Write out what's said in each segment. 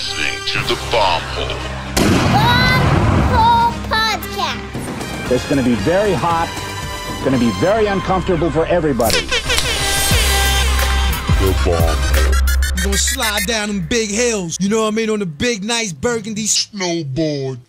listening to the Bomb Hole. Bomb Hole Podcast. It's going to be very hot. It's going to be very uncomfortable for everybody. The Bomb Hole. You're gonna slide down them big hills, you know what I mean, on the big, nice burgundy snowboard.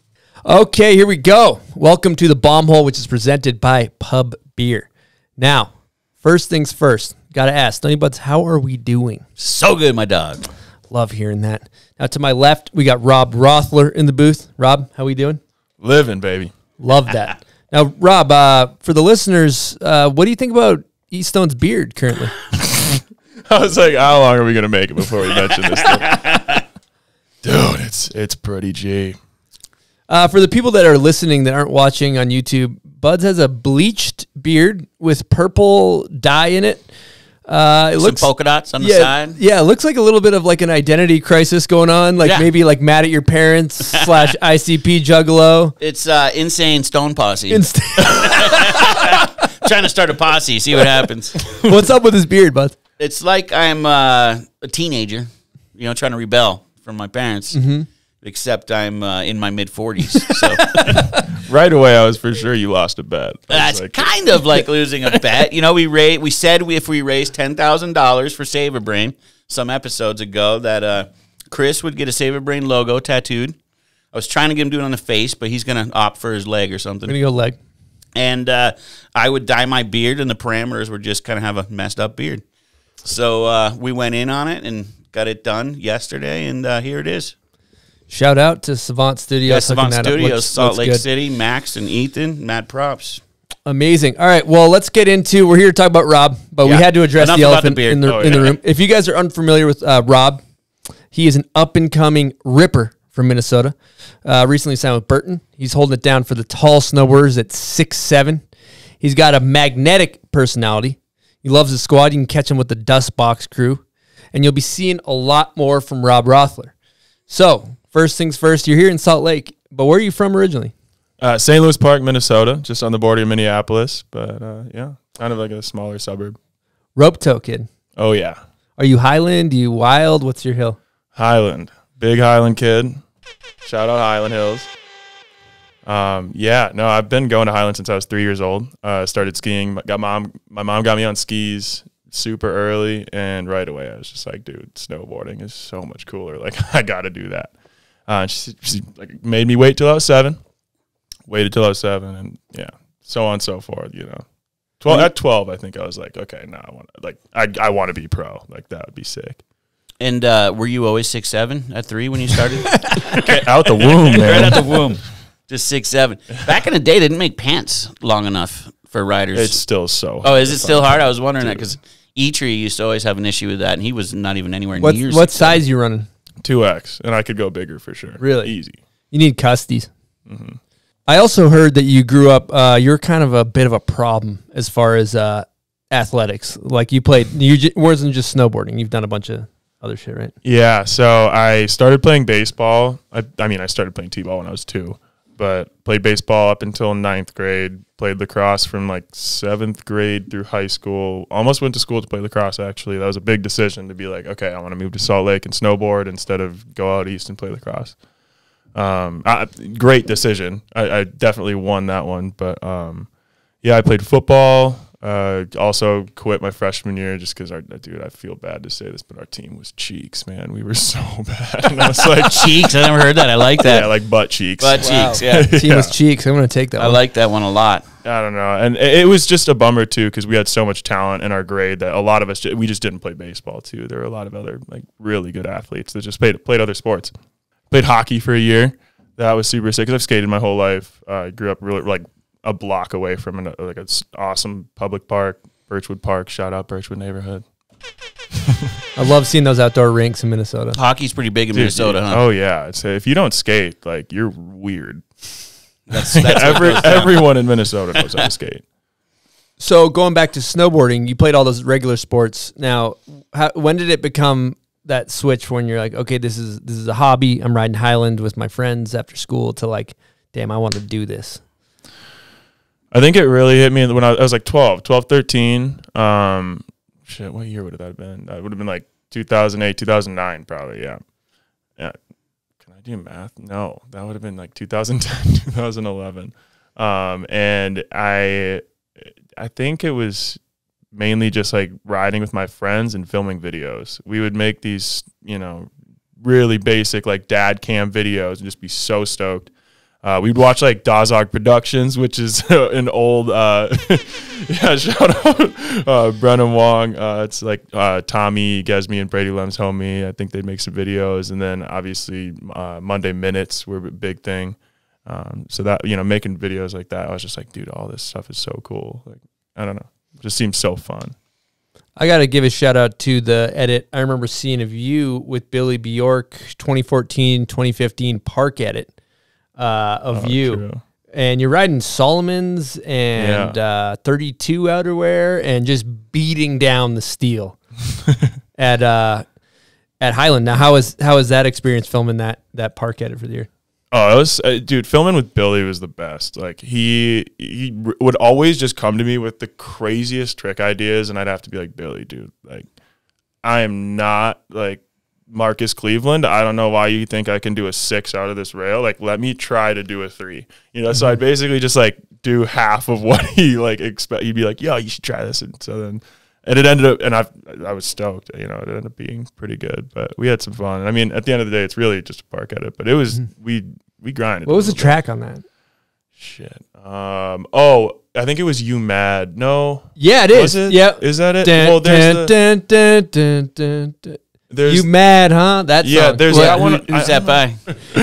Okay, here we go. Welcome to the Bomb Hole, which is presented by Pub Beer. Now, first things first, got to ask, Stoney Buds, how are we doing? So good, my dog. Love hearing that. Now, to my left, we got Rob Roethler in the booth. Rob, how we doing? Living, baby. Love that. Now, Rob, for the listeners, what do you think about Eaststone's beard currently? I was like, how long are we going to make it before we mention this thing? Dude, it's pretty G. For the people that are listening that aren't watching on YouTube, Buds has a bleached beard with purple dye in it. It looks some polka dots on the side. Yeah, it looks like a little bit of like an identity crisis going on. Like maybe like mad at your parents / ICP juggalo. It's insane stone posse. Trying to start a posse, see what happens. What's up with his beard, Bud? It's like I'm a teenager, you know, trying to rebel from my parents. Except I'm in my mid-40s. So. Right away, I was for sure you lost a bet. That's like, kind of like losing a bet. You know, we said if we raised $10,000 for Save a Brain some episodes ago that Chris would get a Save a Brain logo tattooed. I was trying to get him to do it on the face, but he's going to opt for his leg or something. We're going to go leg. And I would dye my beard, and the parameters were just kind of have a messed up beard. So we went in on it and got it done yesterday, and here it is. Shout out to Savant Studios. Yeah, Savant Studios, Salt Lake City, Max and Ethan, mad props. Amazing. All right, well, let's get into, we're here to talk about Rob, but we had to address the elephant in the room. If you guys are unfamiliar with Rob, he is an up-and-coming ripper from Minnesota. Recently signed with Burton. He's holding it down for the tall snowboarders at 6'7". He's got a magnetic personality. He loves his squad. You can catch him with the Dust Box crew. And you'll be seeing a lot more from Rob Roethler. So, first things first, you're here in Salt Lake, but where are you from originally? St. Louis Park, Minnesota, just on the border of Minneapolis. But, yeah, kind of like a smaller suburb. Rope toe kid. Oh, yeah. Are you Highland? Are you Wild? What's your hill? Highland. Big Highland kid. Shout out Highland Hills. Yeah, no, I've been going to Highland since I was 3 years old. Started skiing. My mom got me on skis super early, and right away I was just like, dude, snowboarding is so much cooler. Like, I got to do that. She like made me wait till I was 7. Waited till I was 7, and yeah, so on and so forth. You know, at 12, I think I was like, okay, now I want to be pro. Like, that would be sick. And were you always 6'7" at 3 when you started? Out the womb, man. Right out the womb. Just 6'7". Back in the day, they didn't make pants long enough for riders. It's still so hard. Oh, is it still hard? I was wondering that because E-Tree used to always have an issue with that, and he was not even anywhere near. What size you running? 2X, and I could go bigger for sure. Really? Easy. You need custies. I also heard that you grew up, you're kind of a bit of a problem as far as athletics. Like you wasn't just snowboarding. You've done a bunch of other shit, right? Yeah, so I started playing baseball. I started playing t-ball when I was 2. But played baseball up until 9th grade, played lacrosse from like 7th grade through high school. Almost went to school to play lacrosse, actually. That was a big decision to be like, okay, I want to move to Salt Lake and snowboard instead of go out east and play lacrosse. Great decision. I definitely won that one. But, yeah, I played football. Also quit my freshman year just because, dude, I feel bad to say this, but our team was cheeks, man. We were so bad. And I was like, cheeks? I never heard that. I like that. Yeah, like butt cheeks. Butt cheeks, yeah. Team was cheeks. I'm going to take that one. I like that one a lot. I don't know. And it was just a bummer, too, because we had so much talent in our grade that a lot of us, we just didn't play baseball, too. There were a lot of other, like, really good athletes that just played other sports. Played hockey for a year. That was super sick because I've skated my whole life. I grew up really, like, a block away from an awesome public park, Birchwood Park. Shout out Birchwood neighborhood. I love seeing those outdoor rinks in Minnesota. Hockey's pretty big in Minnesota, huh? Oh yeah, if you don't skate, like you're weird. That's everyone in Minnesota knows how to skate. So going back to snowboarding, you played all those regular sports. Now, when did it become that switch when you're like, okay, this is a hobby. I'm riding Highland with my friends after school to like, damn, I want to do this. I think it really hit me when I was like 12, 13. Shit, what year would that have been? That would have been like 2008, 2009 probably, yeah. can I do math? No, that would have been like 2010, 2011. And I think it was mainly just like riding with my friends and filming videos. We would make these, you know, really basic like dad cam videos and just be so stoked. We'd watch like Dazog Productions, which is an old, shout out Brennan Wong. It's like Tommy Gesme and Brady Lem's homie. I think they'd make some videos. And then obviously Monday Minutes were a big thing. So that, you know, making videos like that, I was just like, dude, all this stuff is so cool. Like, I don't know. It just seems so fun. I got to give a shout out to the edit. I remember seeing of you with Billy Bjork, 2014, 2015 park edit. Of you, true. And you're riding Solomon's and 32 outerwear and just beating down the steel at Highland. Now, how is that experience filming that park edit for the year? Oh, it was, dude, filming with Billy was the best. Like he would always just come to me with the craziest trick ideas, and I'd have to be like, Billy, dude, like I am not like Marcus Cleveland. I don't know why you think I can do a 6 out of this rail. Like, let me try to do a 3. You know, so I'd basically just like do half of what he like expect. He'd be like, "Yo, you should try this." And so then, and it ended up, and I was stoked. You know, it ended up being pretty good. But we had some fun. I mean, at the end of the day, it's really just a park edit. But it was we grinded. What was the track on that? Shit. Oh, I think it was You Mad. No. Yeah, it is. Yeah. Is that it? Well, there's You Mad, huh? That song. Yeah, there's that one. Who's that by?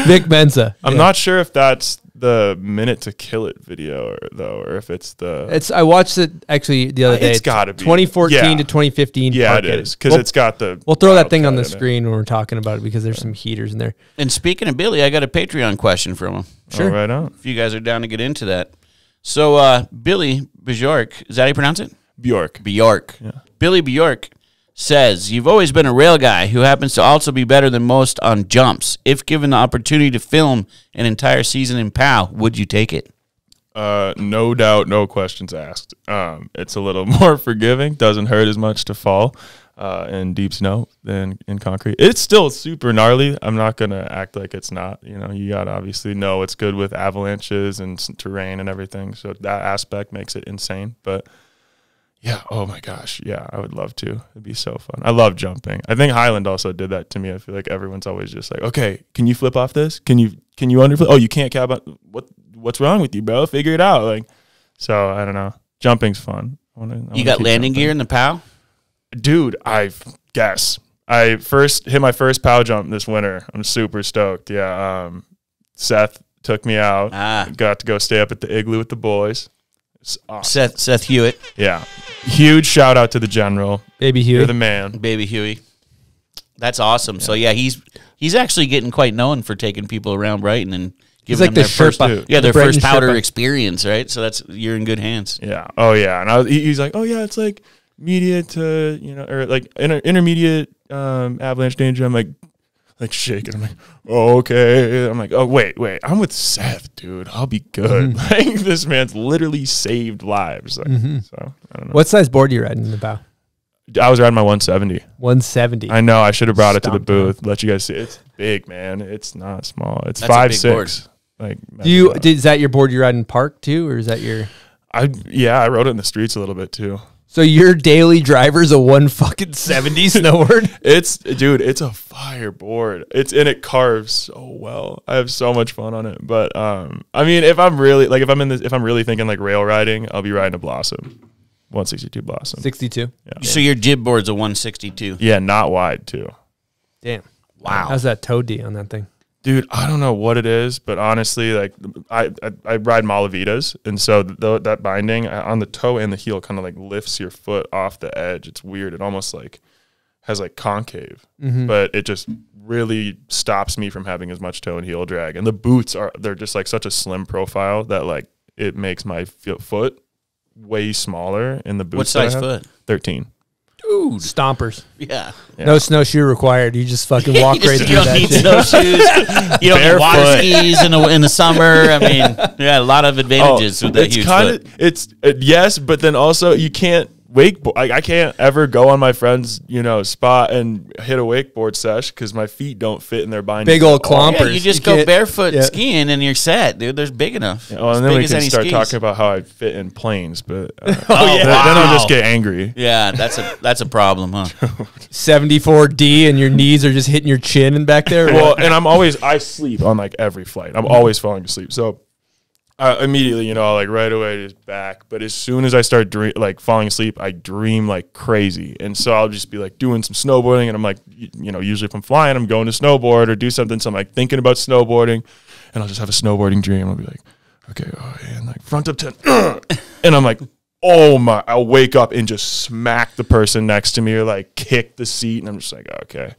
Vic Mensa. I'm not sure if that's the Minute to Kill It video, or if it's the. I watched it actually the other day. It's got to be 2014 to 2015. Yeah, it is because it's got the. We'll throw that thing on the screen when we're talking about it because there's some heaters in there. And speaking of Billy, I got a Patreon question from him. Sure, right on. If you guys are down to get into that, so Billy Bjork, is that how you pronounce it? Bjork. Yeah. Billy Bjork says, you've always been a rail guy who happens to also be better than most on jumps. If given the opportunity to film an entire season in POW, would you take it? No doubt, no questions asked. It's a little more forgiving. Doesn't hurt as much to fall in deep snow than in concrete. It's still super gnarly. I'm not going to act like it's not. You know, you got to obviously know it's good with avalanches and terrain and everything. So that aspect makes it insane. But yeah, oh my gosh, yeah, I would love to. It'd be so fun. I love jumping. I think Highland also did that to me. I feel like everyone's always just like, okay, can you flip off this? Can you underflip? Oh, you can't cab on. What's wrong with you, bro? Figure it out. Like, so I don't know. Jumping's fun. You got landing gear in the POW? Dude, I guess. I first hit my first POW jump this winter. I'm super stoked. Yeah. Seth took me out. Got to go stay up at the Igloo with the boys. Awesome. Seth Hewitt. Yeah. Huge shout out to the general. Baby Huey. You're the man. Baby Huey. That's awesome. Yeah. So yeah, he's actually getting quite known for taking people around Brighton and giving them their first powder experience, right? So you're in good hands. Yeah. Oh yeah. And he's like, oh yeah, it's like mediate to, you know, or like intermediate avalanche danger. I'm like shaking. I'm like, oh, okay. I'm like, oh, wait. I'm with Seth, dude. I'll be good. Like, this man's literally saved lives. Like, so, I don't know. What size board are you riding in the POW? I was riding my 170. 170. I know. I should have brought it to the booth. Let you guys see. It's big, man. It's not small. It's 5'6". Like, is that your board you ride in park too, or is that your? I rode it in the streets a little bit too. So your daily driver's a 170 snowboard? It's a fire board. It carves so well. I have so much fun on it. But I mean, if I'm really thinking like rail riding, I'll be riding a Blossom. 162 Blossom. 62. Yeah. So your jib board's a 162. Yeah, not wide too. Damn. Wow. How's that toe D on that thing? Dude, I don't know what it is, but honestly, like I ride Malavitas, and so that binding on the toe and the heel kind of like lifts your foot off the edge. It's weird. It almost like has like concave, but it just really stops me from having as much toe and heel drag. And the boots they're just like such a slim profile that like it makes my foot way smaller in the boots. What size foot? 13. Dude. Stompers. Yeah. No snowshoe required. You just fucking walk right through that shit. You don't need snowshoes. You don't need water skis in the summer. I mean, yeah, a lot of advantages with that huge foot. Yes, but then also you can't wakeboard. I can't ever go on my friend's, spot and hit a wakeboard sesh because my feet don't fit in their binding. Big old clompers. Yeah, you just go barefoot skiing and you're set, dude. There's big enough. Yeah, well, and then we can start talking about how I fit in planes, but then wow. I'll just get angry. Yeah, that's a problem, huh? 74D and your knees are just hitting your chin and back there. Well, and I sleep on like every flight. I'm always falling asleep. So immediately, right away just back. But as soon as I start falling asleep, I dream like crazy. And so I'll just be like doing some snowboarding, and I'm like, usually if I'm flying, I'm going to snowboard or do something. So I'm like thinking about snowboarding, and I'll just have a snowboarding dream. I'll be like, okay, and like front up 10, and I'm like, oh my! I'll wake up and just smack the person next to me or like kick the seat, and I'm just like, okay.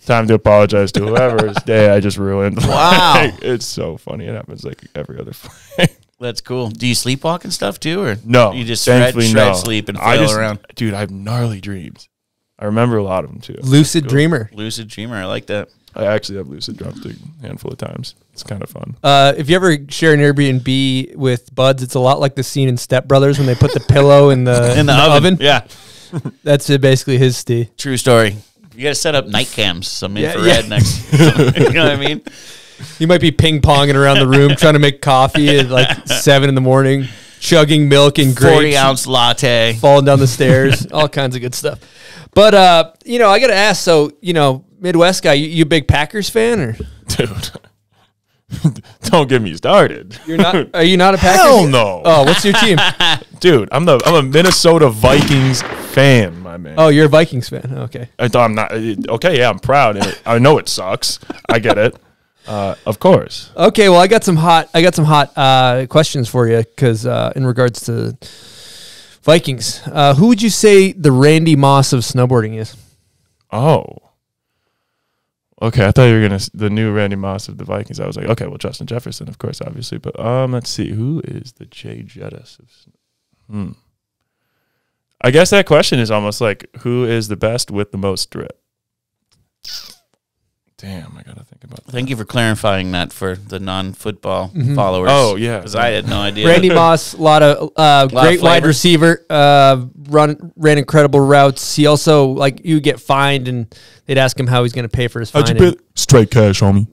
Time to apologize to whoever's day I just ruined. Wow. It's so funny. It happens like every other flight. That's cool. Do you sleepwalk and stuff too, or no? You just shred sleep and flail around. Dude, I have gnarly dreams. I remember a lot of them too. Lucid dreamer. Lucid dreamer. I like that. I actually have lucid dreamt a handful of times. It's kind of fun. If you ever share an Airbnb with buds, it's a lot like the scene in Step Brothers when they put the pillow in the oven. Yeah, that's basically his Steve. True story. You got to set up night cams, some infrared next. You know what I mean? You might be ping-ponging around the room trying to make coffee at like 7 in the morning, chugging milk and grapes. 40-ounce latte. Falling down the stairs, all kinds of good stuff. But, I got to ask, so, Midwest guy, you a big Packers fan? Or? Dude, don't get me started. Are you not a Packers? Hell no. Oh, what's your team? Dude, I'm a Minnesota Vikings fan, my man. Oh, you're a Vikings fan. Okay. I'm not. Okay, yeah, I'm proud. I know it sucks. I get it. Of course. Okay, well, I got some hot questions for you because in regards to Vikings, who would you say the Randy Moss of snowboarding is? Oh. Okay, I thought you were the new Randy Moss of the Vikings. I was like, okay, well, Justin Jefferson, of course, obviously, but let's see, who is the Jay Jettis of? I guess that question is almost like, who is the best with the most drip? Damn, I gotta think about that. Thank you for clarifying that for the non-football followers. Oh yeah, because I had no idea. Randy Moss, a lot of great wide receiver, ran incredible routes. He also you get fined and they'd ask him how he's going to pay for his fine. How'd you pay? Straight cash, homie.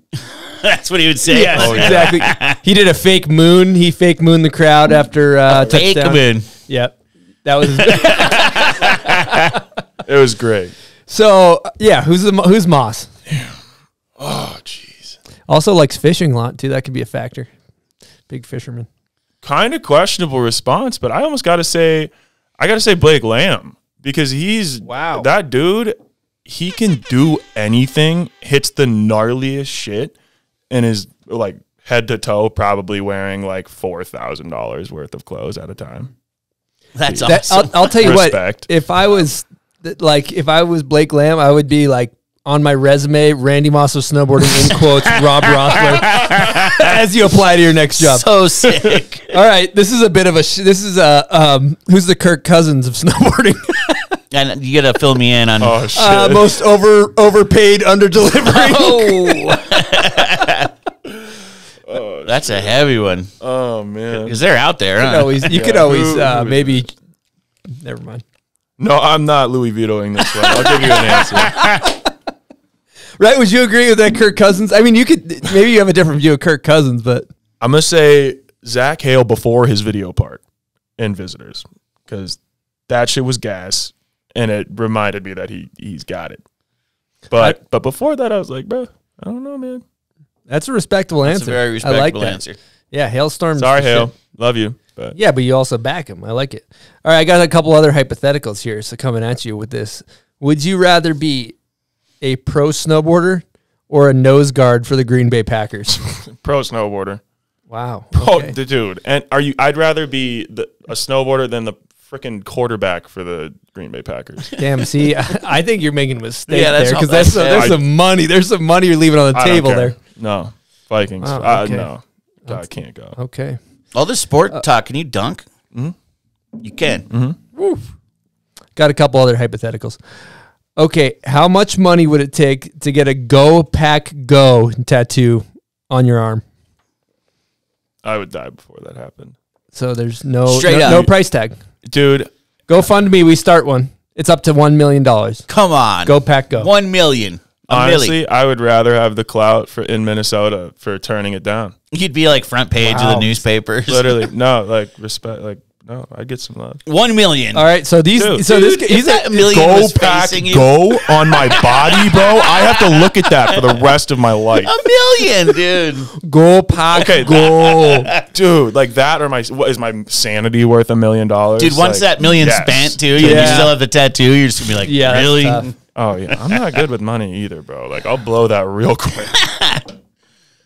That's what he would say. Yes, exactly. He did a fake moon. He fake mooned the crowd after fake touchdown. Moon. Yep, that was. It was great. So who's Moss? Yeah. Oh, jeez. Also likes fishing a lot, too. That could be a factor. Big fisherman. Kind of questionable response, but I almost got to say, Blake Lamb, because that dude, he can do anything, hits the gnarliest shit, and is like head to toe probably wearing like $4,000 worth of clothes at a time. That's awesome. I'll tell you what, if I was Blake Lamb, I would be like, on my resume, Randy Moss of snowboarding, in quotes, Rob Roethler, as you apply to your next job. So sick. All right, this is a bit of a who's the Kirk Cousins of snowboarding? And you got to fill me in on most overpaid, under-delivering. Oh, that's a heavy one. Oh, man. Because they're out there, huh? You could always maybe... Never mind. No, I'm not Louis Vitoing this one. I'll give you an answer. Right? Would you agree with that, Kirk Cousins? I mean, maybe you have a different view of Kirk Cousins, but I'm gonna say Zach Hale before his video part in Visitors, because that shit was gas, and it reminded me that he's got it. But before that, I was like, bro, I don't know, man. That's a respectable answer. That's a very respectable answer. Yeah, Hailstorm. Sorry, Hale, love you. But. Yeah, but you also back him. I like it. All right, I got a couple other hypotheticals here, so coming at you with this. Would you rather be a pro snowboarder or a nose guard for the Green Bay Packers? Pro snowboarder. Wow. Okay. Oh, dude. And I'd rather be a snowboarder than the freaking quarterback for the Green Bay Packers. Damn, see, I think you're making a mistake there because there's some money. There's some money you're leaving on the table there. No. Vikings. Wow, okay. No. I can't go. Okay. All this sport talk, can you dunk? Mm-hmm. You can. Mm-hmm. Got a couple other hypotheticals. Okay, how much money would it take to get a Go Pack Go tattoo on your arm? I would die before that happened. So there's no price tag. Dude, GoFundMe, we start one. It's up to $1 million. Come on. Go Pack Go. 1 million. Honestly, I would rather have the clout in Minnesota for turning it down. You'd be like front page of the newspapers. Literally. No, like respect. Like, no, I'd get some love. 1 million. All right. So these, he's at $1 million. Go Pack Go on my body, bro. I have to look at that for the rest of my life. $1 million, dude. Go Pack Go. Dude, like that, or is my sanity worth $1 million? Dude, once that million spent, too, you still have the tattoo, you're just going to be like, really? Oh, yeah. I'm not good with money either, bro. Like, I'll blow that real quick.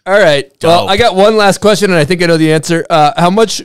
All right. Well, I got one last question, and I think I know the answer. How much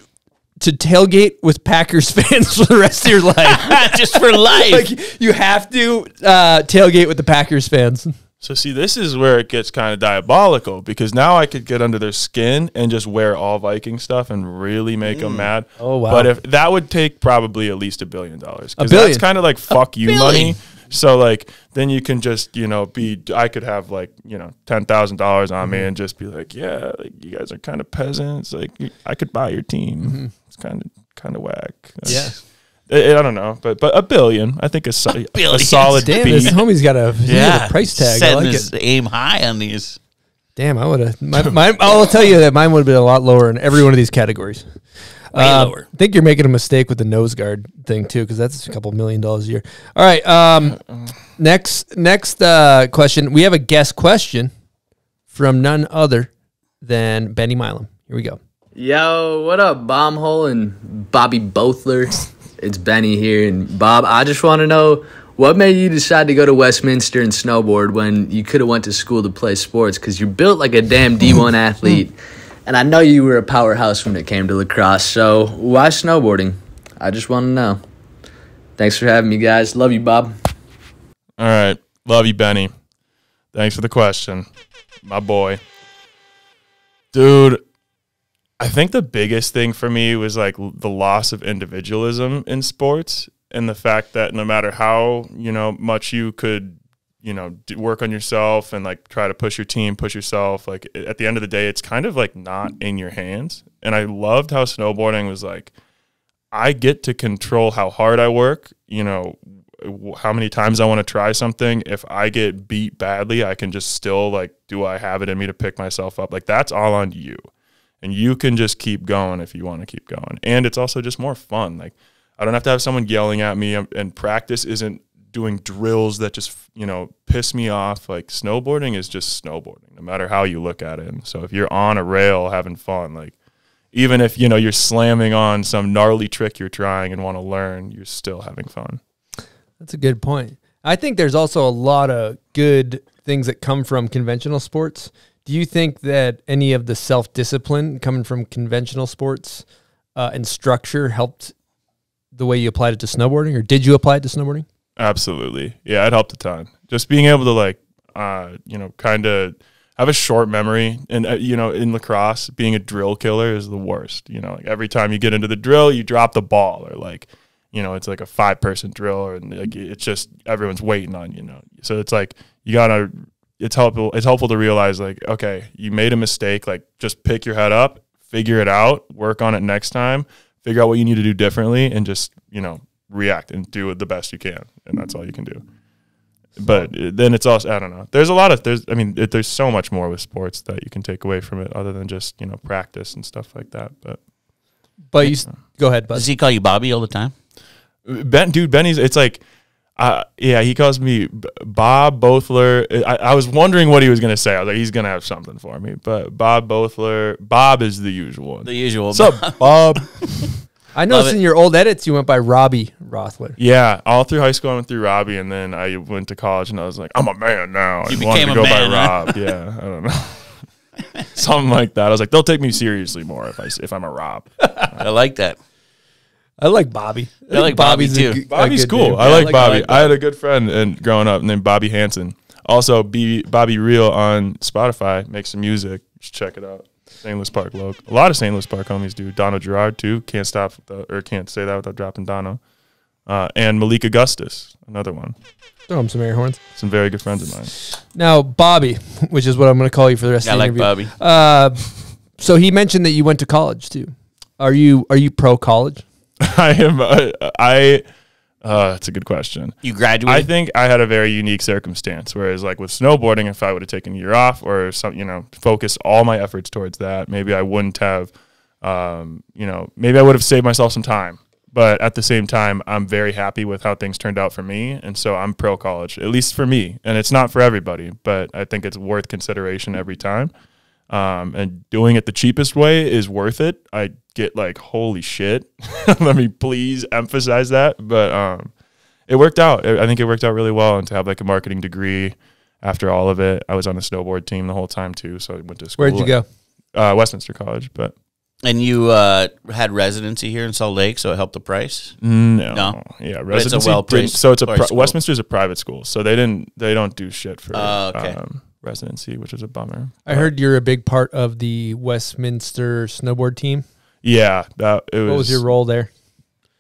to tailgate with Packers fans for the rest of your life? Just for life. Like, you have to tailgate with the Packers fans. So, see, this is where it gets kind of diabolical, because now I could get under their skin and just wear all Viking stuff and really make them mad. Oh, wow. But if that would take probably at least $1 billion. $1 billion? That's kind of like fuck you money. So, like, then you can just, I could have, like, $10,000 on me and just be like, yeah, like, you guys are kind of peasants. Like, I could buy your team. It's kind of whack. Yeah. I don't know, but $1 billion, I think a solid Damn, B. this homie's got a price tag. Setting I like his aim high on these. Damn, I would have. I'll tell you that mine would have been a lot lower in every one of these categories. Way lower. I think you're making a mistake with the nose guard thing too, because that's a couple $1 million a year. All right. Next question. We have a guest question from none other than Benny Milam. Here we go. Yo, what up, Bombhole and Bobby Bothler? It's Benny here, and Bob, I just want to know, what made you decide to go to Westminster and snowboard when you could have went to school to play sports? Because you're built like a damn D1 athlete, and I know you were a powerhouse when it came to lacrosse, so why snowboarding? I just want to know. Thanks for having me, guys. Love you, Bob. All right. Love you, Benny. Thanks for the question, my boy. Dude, I think the biggest thing for me was like the loss of individualism in sports, and the fact that no matter how, much you could, work on yourself and like try to push your team, push yourself, like at the end of the day, it's kind of like not in your hands. And I loved how snowboarding was like, I get to control how hard I work, how many times I want to try something. If I get beat badly, I can just still like, do I have it in me to pick myself up? Like, that's all on you. And you can just keep going if you want to keep going. And it's also just more fun. Like, I don't have to have someone yelling at me, and practice isn't doing drills that just, piss me off. Like, snowboarding is just snowboarding, no matter how you look at it. And so if you're on a rail having fun, like, even if, you're slamming on some gnarly trick you're trying and want to learn, you're still having fun. That's a good point. I think there's also a lot of good things that come from conventional sports. Do you think that any of the self-discipline coming from conventional sports and structure helped the way you applied it to snowboarding, or did you apply it to snowboarding? Absolutely. Yeah, it helped a ton. Just being able to like, kind of have a short memory. And, in lacrosse, being a drill killer is the worst. Like every time you get into the drill, you drop the ball, or like, it's like a 5-person drill, or like it's just everyone's waiting on you. So it's like you gotta. It's helpful to realize, like, okay, you made a mistake. Like, just pick your head up, figure it out, work on it next time, figure out what you need to do differently, and just, react and do it the best you can. And that's all you can do. But then it's also, I don't know. There's so much more with sports that you can take away from it other than just, practice and stuff like that. But Go ahead, Buzz. Does he call you Bobby all the time? Benny's, it's like, he calls me Bob Bothler. I was wondering what he was going to say. I was like, he's going to have something for me. But Bob Bothler, Bob is the usual one. The usual. What's up, Bob? I noticed in your old edits you went by Robbie Roethler. Yeah, all through high school I went through Robbie, and then I went to college, and I was like, I'm a man now. You I wanted to go by Rob. Yeah, I don't know. Something like that. I was like, they'll take me seriously more if I'm a Rob. I like that. I like Bobby. I like Bobby too. Bobby's cool. I like Bobby. I had a good friend growing up named Bobby Hansen. Also, Bobby Real on Spotify makes some music. Just check it out. St. Louis Park loc. A lot of St. Louis Park homies do. Dono Gerard too. Can't say that without dropping Dono. And Malik Augustus, another one. Throw him some air horns. Some very good friends of mine. Now, Bobby, which is what I'm going to call you for the rest of the interview. I like Bobby. So he mentioned that you went to college too. Are you pro college? I am. That's a good question. You graduated? I think I had a very unique circumstance, whereas like with snowboarding, if I would have taken a year off or some, focused all my efforts towards that, maybe I wouldn't have, maybe I would have saved myself some time. But at the same time, I'm very happy with how things turned out for me. And so I'm pro college, at least for me. And it's not for everybody, but I think it's worth consideration every time. And doing it the cheapest way is worth it. I get like, holy shit. Let me please emphasize that. But it worked out. I think it worked out really well. And to have like a marketing degree after all of it, I was on the snowboard team the whole time too. So I went to school. Where'd you go? Westminster College. But And you had residency here in Salt Lake, so it helped the price? No. Yeah, residency. It's a well-placed so it's school. Westminster's a private school, so they don't do shit for okay. Residency, which is a bummer. I heard you're a big part of the Westminster snowboard team. Yeah, What was your role there?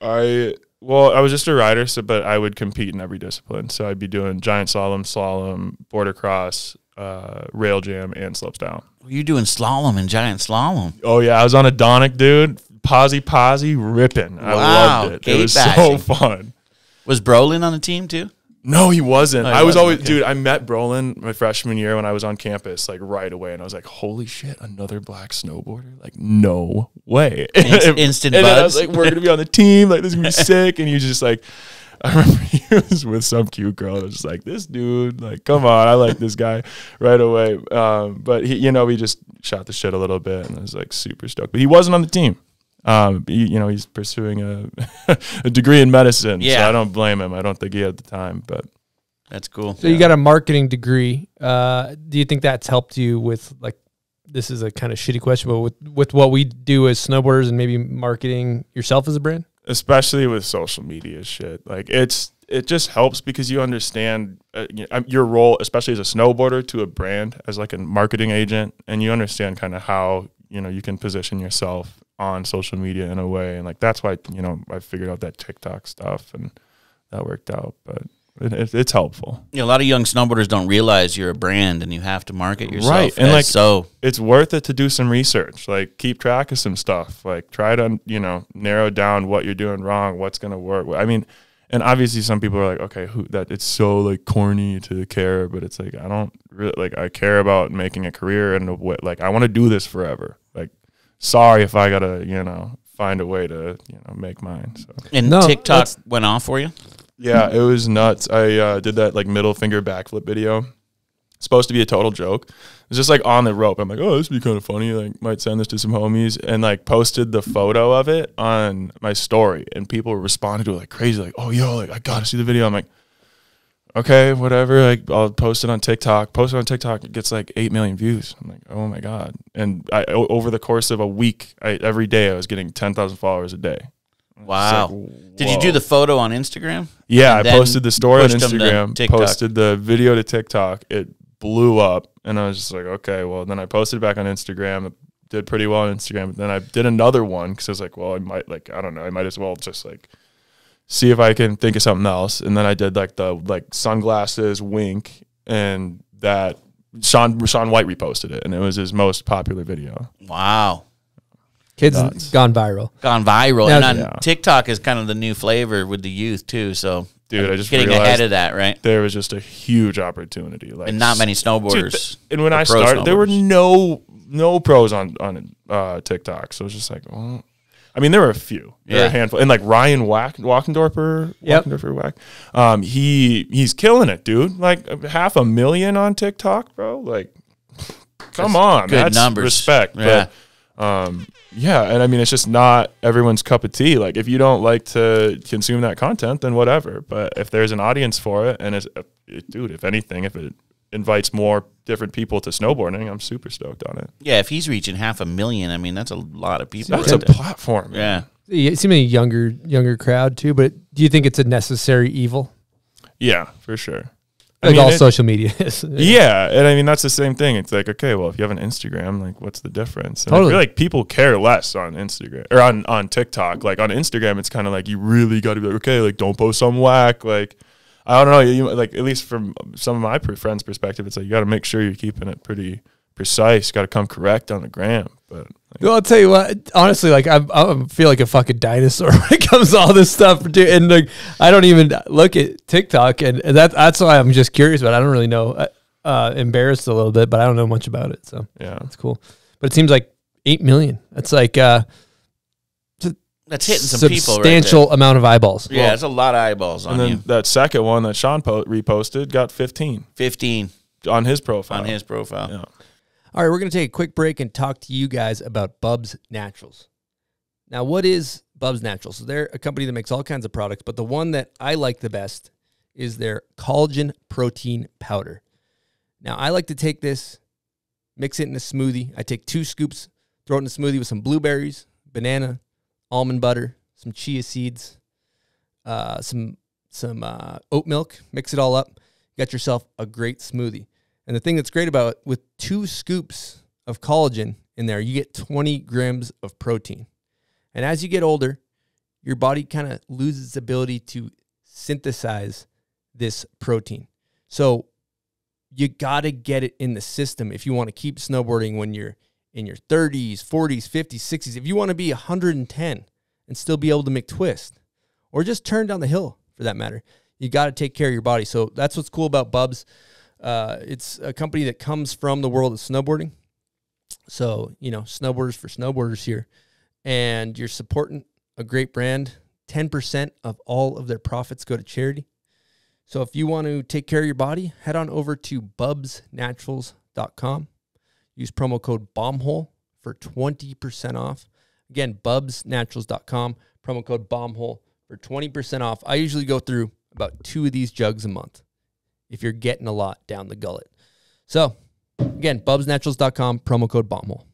I was just a rider, but I would compete in every discipline. So I'd be doing giant slalom, border cross, rail jam, and slopestyle. Were you doing slalom and giant slalom? Oh yeah, I was on a Donic, dude. Posy, ripping. Wow. I loved it. It was so fun. Was Brolin on the team too? No, he wasn't. Oh, he wasn't. Okay. Dude, I met Brolin my freshman year when I was on campus, like right away. And I was like, holy shit, another black snowboarder? Like, no way. Instant and buzz. then I was like, we're going to be on the team. Like, this is going to be sick. And he was just like, I remember he was with some cute girl. I was just like, this dude, like, come on. I like this guy right away. But he, we just shot the shit a little bit and I was like super stoked. But he wasn't on the team. He's pursuing a degree in medicine, so I don't blame him. I don't think he had the time, but that's cool. So you got a marketing degree. Do you think that's helped you with, like, this is a kind of shitty question, but with what we do as snowboarders and maybe marketing yourself as a brand? Especially with social media shit. Like it just helps because you understand your role, especially as a snowboarder to a brand as like a marketing agent, and you understand kind of how, you can position yourself on social media in a way. And like, that's why, I figured out that TikTok stuff and that worked out, but it's helpful. A lot of young snowboarders don't realize you're a brand and you have to market yourself. Right. And like, so it's worth it to do some research, like keep track of some stuff, like try to, narrow down what you're doing wrong, what's going to work. I mean, and obviously some people are like, okay, it's so like corny to care, but it's like, I don't really like, I care about making a career and like, I want to do this forever. Like, sorry if I gotta, find a way to, make mine. So. And TikTok went off for you? Yeah, it was nuts. I did that like middle finger backflip video. It's supposed to be a total joke. It's just like on the rope. I'm like, oh, this would be kind of funny. Like, might send this to some homies, and like posted the photo of it on my story, and people responded to it like crazy. Like, oh, yo, like I gotta see the video. I'm like, okay, whatever. Like, I'll post it on TikTok. Post it on TikTok. It gets like 8 million views. I'm like, oh my god. And over the course of a week, every day I was getting 10,000 followers a day. Wow. Like, did you do the photo on Instagram? Yeah, I posted the story on Instagram, posted the video to TikTok. It blew up, and I was just like, okay, well, then I posted it back on Instagram. It did pretty well on Instagram. But then I did another one because I was like, well, I might as well just like see if I can think of something else. And then I did like the sunglasses wink, and that Sean White reposted it, and it was his most popular video. Wow. Kids gone viral. And on TikTok is kind of the new flavor with the youth too. So, dude, I just getting ahead of that, right? There was just a huge opportunity, like, and not many snowboarders. And when I started, there were no pros on TikTok. So it was just like, well, I mean, there were a few, there were a handful, and like Ryan Wackendorfer, he's killing it, dude. Like 500,000 on TikTok, bro. Like, come on, that's numbers. Respect, yeah. But, and I mean, it's just not everyone's cup of tea. Like, if you don't like to consume that content, then whatever. But if there's an audience for it, and if anything, if it invites more different people to snowboarding, I'm super stoked on it. Yeah, if he's reaching 500,000, I mean, that's a lot of people. That's a platform. Yeah. You seem a younger crowd too, but do you think it's a necessary evil? Yeah, for sure. Like all social media is. Yeah, and I mean, that's the same thing. It's like, okay, well, if you have an Instagram, like, what's the difference? And totally. I feel like people care less on Instagram or on TikTok. Like, on Instagram, it's kind of like you really got to be like, okay, like, don't post some whack. Like, I don't know. Like, at least from some of my friends' perspective, it's like you got to make sure you're keeping it pretty precise. Got to come correct on the gram. But Well, I'll tell you what. Honestly, like I feel like a fucking dinosaur when it comes to all this stuff. And like, I don't even look at TikTok, and that's why I'm just curious about it. I don't really know. Embarrassed a little bit, but I don't know much about it. So yeah, it's cool. But it seems like 8 million. That's like that's hitting some people. Substantial amount of eyeballs. Yeah, well, it's a lot of eyeballs on you. And then that second one that Sean reposted got 15. 15 on his profile. Yeah. All right, we're going to take a quick break and talk to you guys about Bubs Naturals. Now, what is Bubs Naturals? So they're a company that makes all kinds of products, but the one that I like the best is their collagen protein powder. Now, I like to take this, mix it in a smoothie. I take 2 scoops, throw it in a smoothie with some blueberries, banana, almond butter, some chia seeds, some oat milk. Mix it all up. You got yourself a great smoothie. And the thing that's great about it, with 2 scoops of collagen in there, you get 20 grams of protein. And as you get older, your body kind of loses its ability to synthesize this protein. So you got to get it in the system if you want to keep snowboarding when you're in your 30s, 40s, 50s, 60s. If you want to be 110 and still be able to make twist, or just turn down the hill for that matter, you got to take care of your body. So that's what's cool about Bubs. It's a company that comes from the world of snowboarding. So, you know, snowboarders for snowboarders here. And you're supporting a great brand. 10% of all of their profits go to charity. So if you want to take care of your body, head on over to bubsnaturals.com. Use promo code BOMBHOLE for 20% off. Again, bubsnaturals.com, promo code BOMBHOLE for 20% off. I usually go through about 2 of these jugs a month if you're getting a lot down the gullet. So, again, bubsnaturals.com, promo code BOMBHOLE.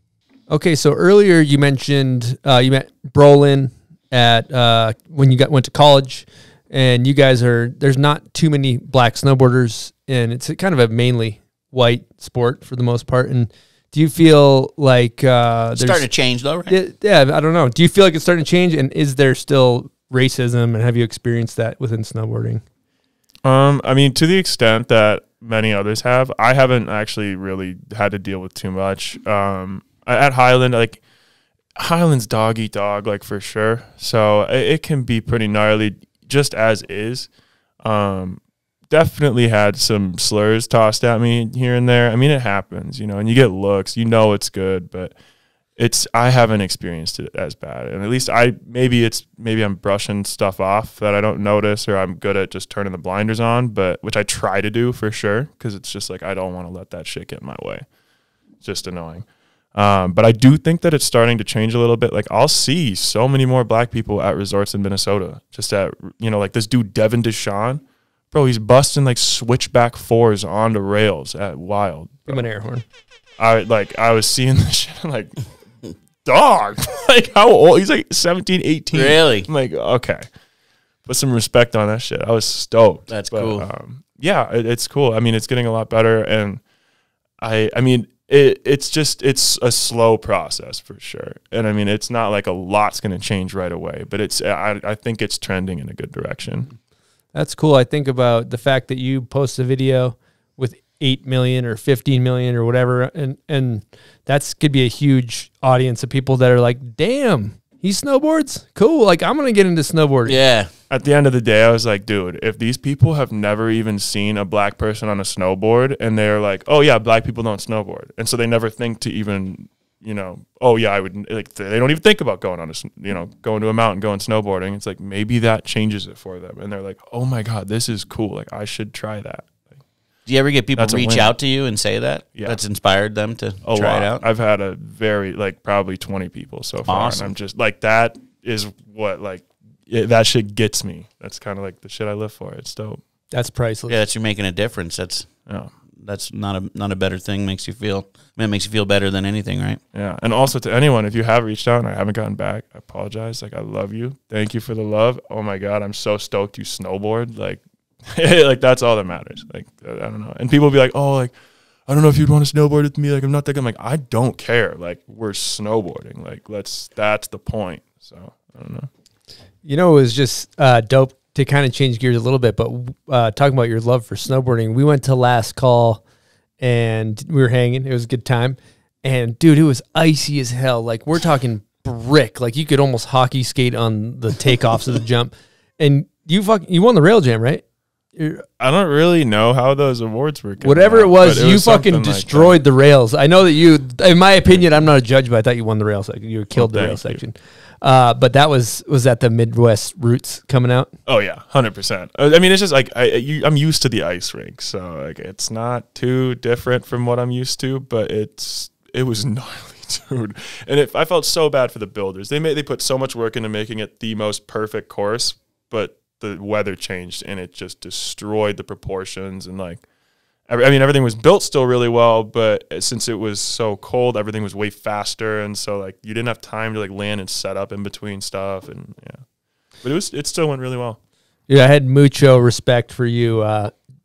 Okay, so earlier you mentioned you met Brolin at when you went to college, and you guys there's not too many black snowboarders, and it's kind of a mainly white sport for the most part. And do you feel like it's starting to change though, right? Yeah, I don't know. Do you feel like it's starting to change, and is there still racism, and have you experienced that within snowboarding? I mean, to the extent that many others have, I haven't actually really had to deal with too much. At Highland, like Highland's dog eat dog, like for sure. So it can be pretty gnarly just as is. Definitely had some slurs tossed at me here and there. I mean, it happens, you know, and you get looks, you know, it's good, but I haven't experienced it as bad. And at least maybe I'm brushing stuff off that I don't notice, or I'm good at just turning the blinders on, but which I try to do for sure. 'Cause it's just like, I don't want to let that shit get in my way. It's just annoying. But I do think that it's starting to change a little bit. Like, I'll see so many more black people at resorts in Minnesota, just at, you know, like this dude, Devin Deshawn, bro, he's busting like switchback 4s onto rails at Wild. I'm an air horn. I was seeing this shit. I'm like, dog, like how old? He's like 17, 18. Really? I'm like, okay, put some respect on that shit. I was stoked. That's cool. Yeah, it's cool. I mean, it's getting a lot better, and I mean, it's a slow process for sure. And I mean, it's not like a lot's going to change right away, but I think it's trending in a good direction. That's cool. I think about the fact that you post a video with 8 million or 15 million or whatever, and that's could be a huge audience of people that are like, damn, he snowboards? Cool. Like, I'm going to get into snowboarding. Yeah. At the end of the day, I was like, dude, if these people have never even seen a black person on a snowboard, and they're like, oh yeah, black people don't snowboard, and so they never think to even, you know, oh yeah, I would, like, they don't even think about going to a mountain, going snowboarding. It's like, maybe that changes it for them, and they're like, oh my god, this is cool, like I should try that. Do you ever get people reach out to you and say that? Yeah. That's inspired them to try it out? I've had a very, like, probably 20 people so far. Awesome. And I'm just like, that is what, like, that shit gets me. That's kind of like the shit I live for. It's dope. That's priceless. Yeah, that's you making a difference. That's not a better thing. Makes you feel better than anything, right? Yeah. And also to anyone, if you have reached out and I haven't gotten back, I apologize. Like, I love you. Thank you for the love. Oh my God, I'm so stoked you snowboard. Like, like, that's all that matters. Like, I don't know. And people be like, oh, like, I don't know if you'd want to snowboard with me. Like, I'm not thinking. I'm like, I don't care. Like, we're snowboarding. Like, that's the point. So I don't know. You know, it was just dope to kind of change gears a little bit, but talking about your love for snowboarding, we went to Last Call and we were hanging. It was a good time. And dude, it was icy as hell. Like we're talking brick. Like you could almost hockey skate on the takeoffs of the jump. And you won the rail jam, right? I don't really know how those awards were. Whatever it was, you fucking destroyed the rails. I know that you, in my opinion, I'm not a judge, but I thought you won the rail section. You killed the rail section. But that was that the Midwest roots coming out? Oh yeah, 100%. I mean, it's just like I'm used to the ice rink, so like it's not too different from what I'm used to, but it was gnarly, dude. And I felt so bad for the builders. They put so much work into making it the most perfect course, but the weather changed and it just destroyed the proportions. And like, I mean, everything was built still really well, but since it was so cold, everything was way faster. And so like, you didn't have time to like land and set up in between stuff. And yeah, but it still went really well. Yeah. I had mucho respect for you,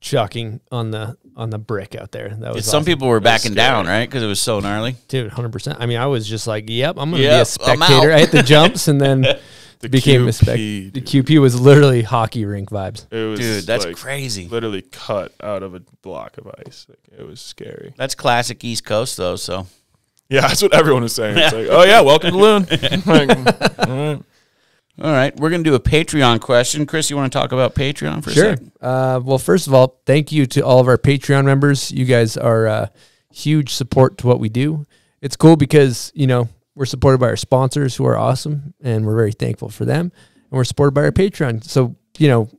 chucking on the brick out there. That was some awesome. People were backing down, right? Because it was so gnarly. Dude, 100%. I mean, I was just like, yep, I'm going to be a spectator. I hit the jumps and then became a spectator. The QP was literally hockey rink vibes. Dude, that's like crazy. Literally cut out of a block of ice. Like, it was scary. That's classic East Coast, though, so. Yeah, that's what everyone was saying. It's like, oh, yeah, welcome to Loon. Like, all right. All right, we're going to do a Patreon question. Chris, you want to talk about Patreon for a second? Well, first of all, thank you to all of our Patreon members. You guys are huge support to what we do. It's cool because, you know, we're supported by our sponsors who are awesome, and we're very thankful for them. And we're supported by our Patreon. So, you know,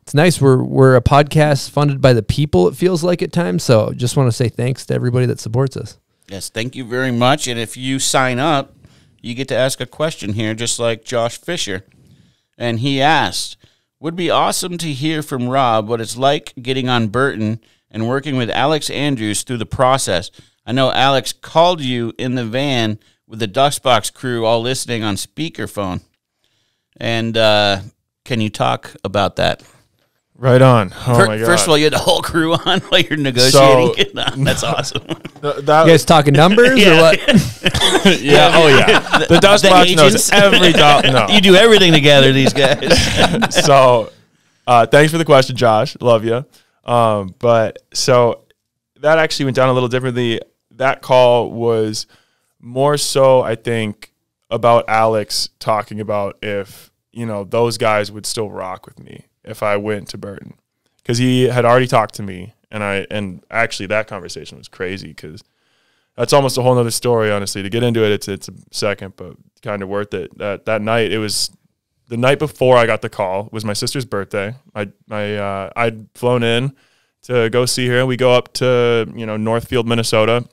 it's nice. We're a podcast funded by the people, it feels like at times. So just want to say thanks to everybody that supports us. Yes, thank you very much. And if you sign up, you get to ask a question here, just like Josh Fisher. And he asked, would be awesome to hear from Rob what it's like getting on Burton and working with Alex Andrews through the process. I know Alex called you in the van with the Dustbox crew all listening on speakerphone. And can you talk about that? Right on. Oh my God. First of all, you had the whole crew on while you're negotiating. That's awesome. You guys talking numbers or what? Yeah. Oh yeah. The Dustbox knows every dollar. No. You do everything together, these guys. So, thanks for the question, Josh. Love you. But so that actually went down a little differently. That call was more so, I think, about Alex talking about if, you know, those guys would still rock with me if I went to Burton, because he had already talked to me, and actually that conversation was crazy because that's almost a whole nother story, honestly. To get into it, it's a second, but kind of worth it. That night, it was the night before I got the call. It was my sister's birthday. I'd flown in to go see her. We go up to, you know, Northfield, Minnesota.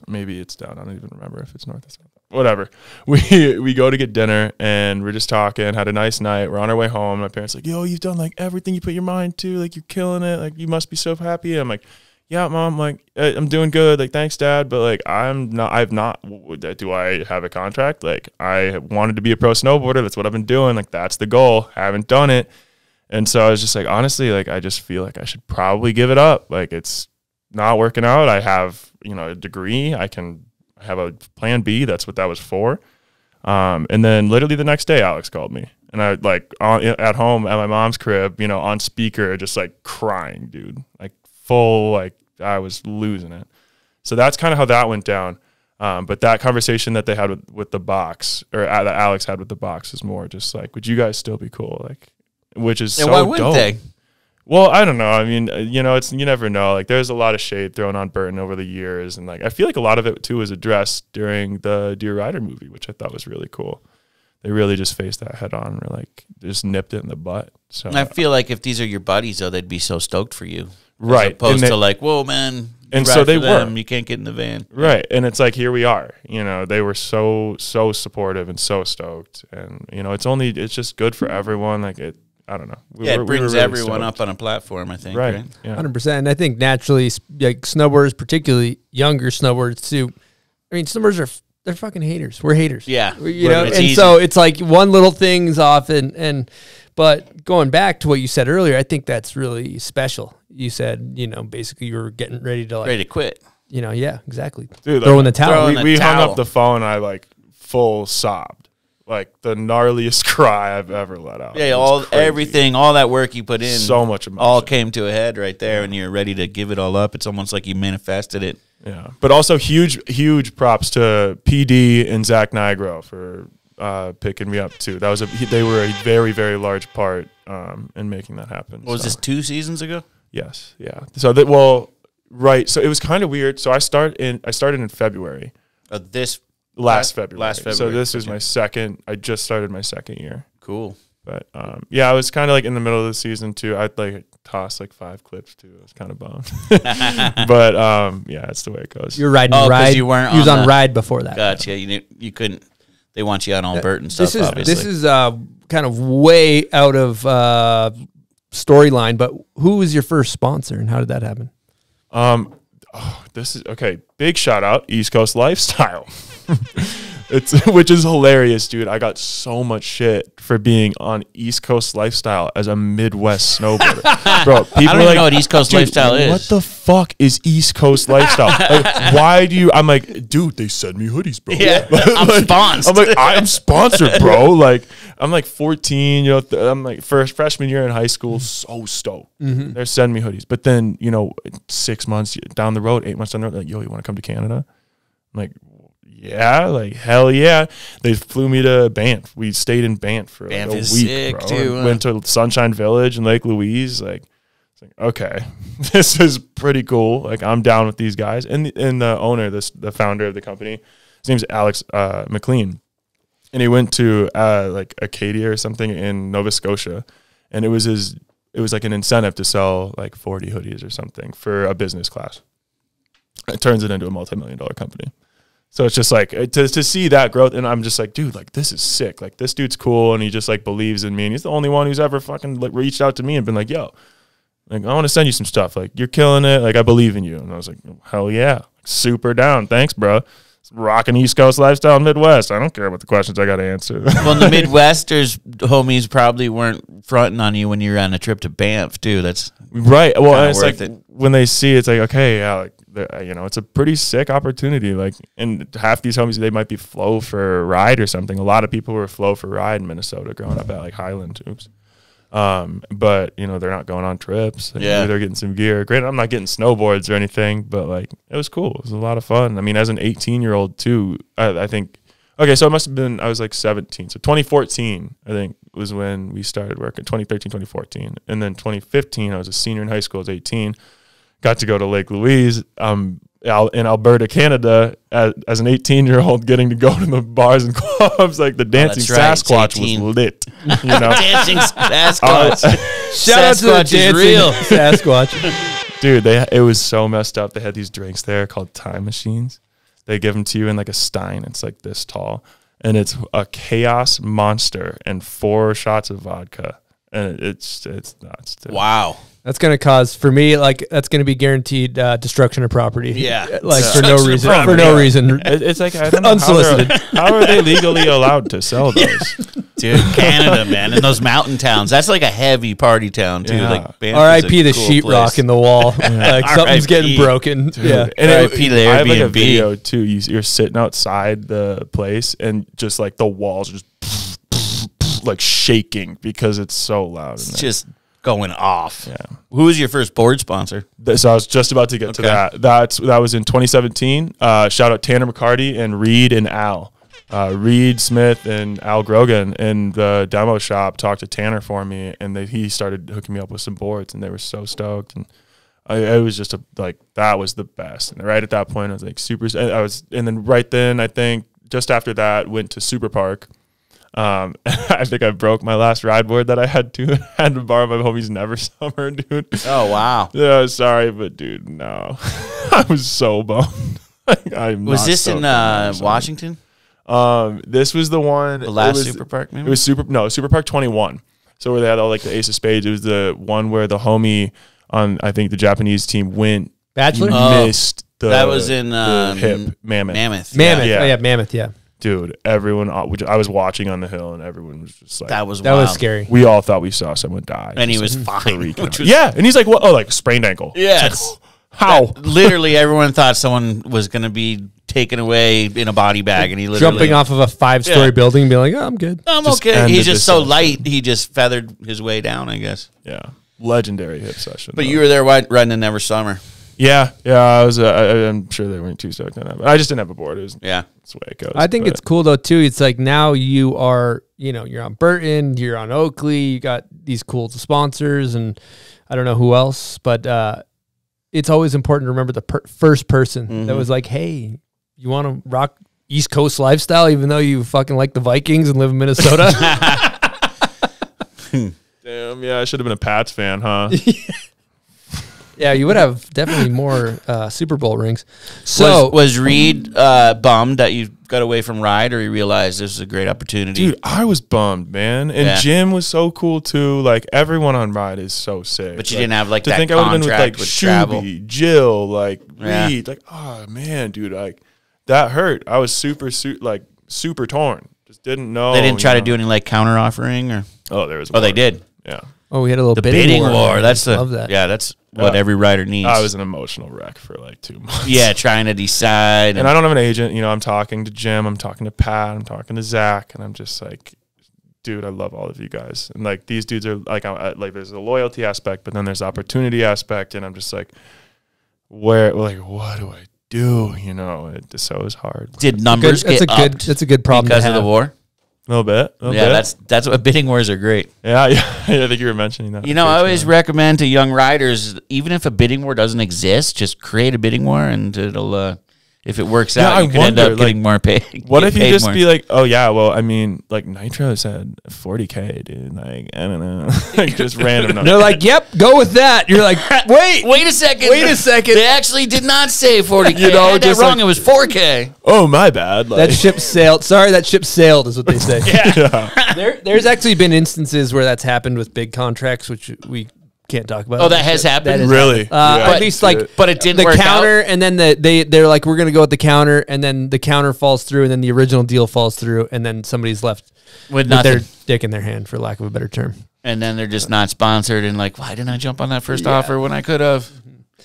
Maybe it's down. I don't even remember if it's north or south. Whatever. We go to get dinner, and we're just talking, had a nice night. We're on our way home. My parents are like, yo, you've done like everything you put your mind to. Like, you're killing it. Like, you must be so happy. I'm like, yeah, Mom, like, I'm doing good. Like, thanks, Dad. But like, do I have a contract? Like, I wanted to be a pro snowboarder. That's what I've been doing. Like, that's the goal. Haven't done it. And so I was just like, honestly, like, I just feel like I should probably give it up. Like, it's not working out. I have, you know, a degree. I have a plan B. That's what that was for. And then literally the next day, Alex called me, and I at home at my mom's crib, you know, on speaker, just like crying, dude, like full, like I was losing it. So that's kind of how that went down. But that conversation that they had with the box, or that Alex had with the box, is more just like, would you guys still be cool? Like, which is so why wouldn't dope. they? Well, I don't know. I mean, you know, you never know. Like, there's a lot of shade thrown on Burton over the years, and like I feel like a lot of it too was addressed during the Dear Rider movie, which I thought was really cool. They really just faced that head on, or like just nipped it in the butt. So I feel like if these are your buddies, though, they'd be so stoked for you, right? As opposed to like, whoa, man, and so they were. You can't get in the van, right? And it's like, here we are. You know, they were so supportive and so stoked, and you know, it's just good for everyone. Like it. I don't know. It brings really everyone up on a platform, I think. Right. Yeah. 100%. And I think naturally, like snowboarders, particularly younger snowboarders too. I mean, snowboarders they're fucking haters. We're haters. Yeah. You know, and so it's like one little thing's off, but going back to what you said earlier, I think that's really special. You said, you know, basically you were getting ready to quit. You know, yeah, exactly. Dude, throw in the towel. We hung up the phone, and I like full sobbed. Like the gnarliest cry I've ever let out. Yeah, everything, all that work you put in, so much emotion, all came to a head right there, and you're ready to give it all up. It's almost like you manifested it. Yeah, but also huge props to PD and Zach Nigro for picking me up too. They were a very, very large part in making that happen. Was this 2 seasons ago? Yes, yeah. So right. So it was kind of weird. So I started in February. Last February. So this is my second. I just started my second year. Cool. But yeah, I was kind of like in the middle of the season too. I'd like toss like 5 clips too. I was kind of bummed. But yeah, that's the way it goes. You're riding Ride. You was on Ride before that. Gotcha. You couldn't. They want you out on Burton stuff. This is kind of way out of storyline. But who was your first sponsor, and how did that happen? This is okay. Big shout out East Coast Lifestyle. Which is hilarious, dude. I got so much shit for being on East Coast Lifestyle as a Midwest snowboarder. Bro, people I don't even know what East Coast Lifestyle is. What the fuck is East Coast Lifestyle? Like, why do you? I'm like, dude, they send me hoodies, bro. Yeah, I'm sponsored. I'm like, I'm sponsored, bro. Like, I'm like 14, I'm like first freshman year in high school, so stoked. They're sending me hoodies. But then, 6 months down the road, 8 months down the road, like, yo, you want to come to Canada? I'm like, yeah, like hell yeah. They flew me to Banff. We stayed in Banff for like a week, sick bro. too, Went to Sunshine Village in Lake Louise. Like, it's like, okay, this is pretty cool. Like, I'm down with these guys. And the owner, the founder of the company, his name's Alex McLean. And he went to like Acadia or something in Nova Scotia. And it was like an incentive to sell like 40 hoodies or something for a business class. It turns it into a multi-million-dollar company. So it's just like to see that growth, and I'm just like, dude, like this is sick. Like this dude's cool, and he just like believes in me, and he's the only one who's ever fucking like reached out to me and been like, yo, like I want to send you some stuff. Like you're killing it. Like I believe in you. And I was like, hell yeah, super down. Thanks, bro. Rocking East Coast Lifestyle in Midwest. I don't care what the questions I got to answer. Well, in the Midwesters, homies probably weren't fronting on you when you were on a trip to Banff, too. That's right. Well, and it's like when they see it's like, okay, yeah, like it's a pretty sick opportunity. Like, and half these homies, they might be flow for Ride or something. A lot of people were flow for Ride in Minnesota growing up at like Highland. Oops. But they're not going on trips. Yeah, they're getting some gear. Granted, I'm not getting snowboards or anything, but like it was cool. It was a lot of fun. I mean, as an 18-year-old too, I think. Okay, so it must have been I was like 17. So 2014, I think, was when we started working. 2013, 2014, and then 2015, I was a senior in high school. I was 18. Got to go to Lake Louise. In Alberta, Canada, as an 18-year-old, getting to go to the bars and clubs, like the dancing Sasquatch was lit. Dancing Sasquatch. Shout out to the dancing Sasquatch. Dude, it was so messed up. They had these drinks there called time machines. They give them to you in like a stein. It's like this tall, and it's a chaos monster and 4 shots of vodka, and it's nuts. Dude. Wow. That's going to cause, for me, like, that's going to be guaranteed destruction of property. Yeah. Like, for no reason. For no reason. It's like, I don't know. Unsolicited. How are they legally allowed to sell those? Dude, Canada, man. And those mountain towns. That's like a heavy party town, too. Yeah. Like, R.I.P. the sheetrock in the wall. Like, something's getting broken. Dude. Yeah. And R.I.P. the Airbnb. I have like a video, too. You're sitting outside the place, and just like the walls are just like shaking because it's so loud. It's just going off. Yeah. Who was your first board sponsor? So I was just about to get to that. That was in 2017. Shout out Tanner McCarty and Reed and Al. Reed Smith and Al Grogan in the demo shop talked to Tanner for me, and he started hooking me up with some boards, and they were so stoked. And it was just that was the best. And right at that point, I was like super. And then right then, I think just after that, went to Super Park. I think I broke my last ride board that I had to borrow my homie's Never Summer, dude. Oh wow. Yeah, sorry, but dude, no. I was so bummed. Was this in Washington? This was the one. The last Super Park, maybe? It was Super Park 21. So where they had all like the Ace of Spades. It was the one where the homie on I think the Japanese team went Bachelor missed the that was in the hip Mammoth. Mammoth. Yeah. Oh, yeah, Mammoth, yeah. Dude, everyone, I was watching on the hill, and everyone was just like, that was scary. We all thought we saw someone die. And he was fine. Yeah, and he's like, what? Oh, like sprained ankle. Yes. Like, how? Literally, everyone thought someone was going to be taken away in a body bag, and he literally jumping off of a 5-story building and being like, oh, I'm good. I'm okay. He's just so light, he just feathered his way down, I guess. Yeah. Legendary hip session. But you were there riding the Never Summer. Yeah, I'm sure they weren't too stoked on that, but I just didn't have a board. That's the way it goes. I think it's cool though too. It's like now you are, you're on Burton, you're on Oakley, you got these cool sponsors, and I don't know who else, but it's always important to remember the first person that was like, hey, you want to rock East Coast lifestyle, even though you fucking like the Vikings and live in Minnesota. Damn, yeah, I should have been a Pats fan, huh? Yeah, you would have definitely more Super Bowl rings. So was Reed bummed that you got away from Ride, or you realized this was a great opportunity? Dude, I was bummed, man. And Jim was so cool too. Like everyone on Ride is so sick. But you didn't have like to that think I would have been with like travel. Shuby, Jill, like Reed, like oh man, dude, like that hurt. I was super torn. Just didn't know. They didn't try to do any like counter offering or there was. They did. Yeah. Oh, we had a little bidding war. That's love that. Yeah, that's what every rider needs. I was an emotional wreck for like 2 months. Yeah, trying to decide. And I don't have an agent. I'm talking to Jim. I'm talking to Pat. I'm talking to Zach. And I'm just like, dude, I love all of you guys. And like these dudes are like there's a loyalty aspect, but then there's opportunity aspect. And I'm just like, what do I do? It so is hard. Did numbers get upped? That's a good problem because of the war. A little bit. That's what bidding wars are great. Yeah, I think you were mentioning that. I always recommend to young riders, even if a bidding war doesn't exist, just create a bidding war, and it'll if it works out, you can end up getting more paid. What if you just be like, oh yeah, well, I mean, like Nitro said 40K, dude. Like I don't know, like just random numbers. They're like, yep, go with that. You're like, wait a second. They actually did not say 40K. I had that wrong. It was 4K. Oh my bad. That ship sailed. Sorry, that ship sailed is what they say. There's actually been instances where that's happened with big contracts, which we can't talk about. Oh, that has happened? Really? At least but it didn't the work counter, out? and then they're like, we're going to go with the counter, and then the counter falls through, and then the original deal falls through, and then somebody's left with their dick in their hand, for lack of a better term. And then they're just not sponsored, and like, why didn't I jump on that first offer when I could have?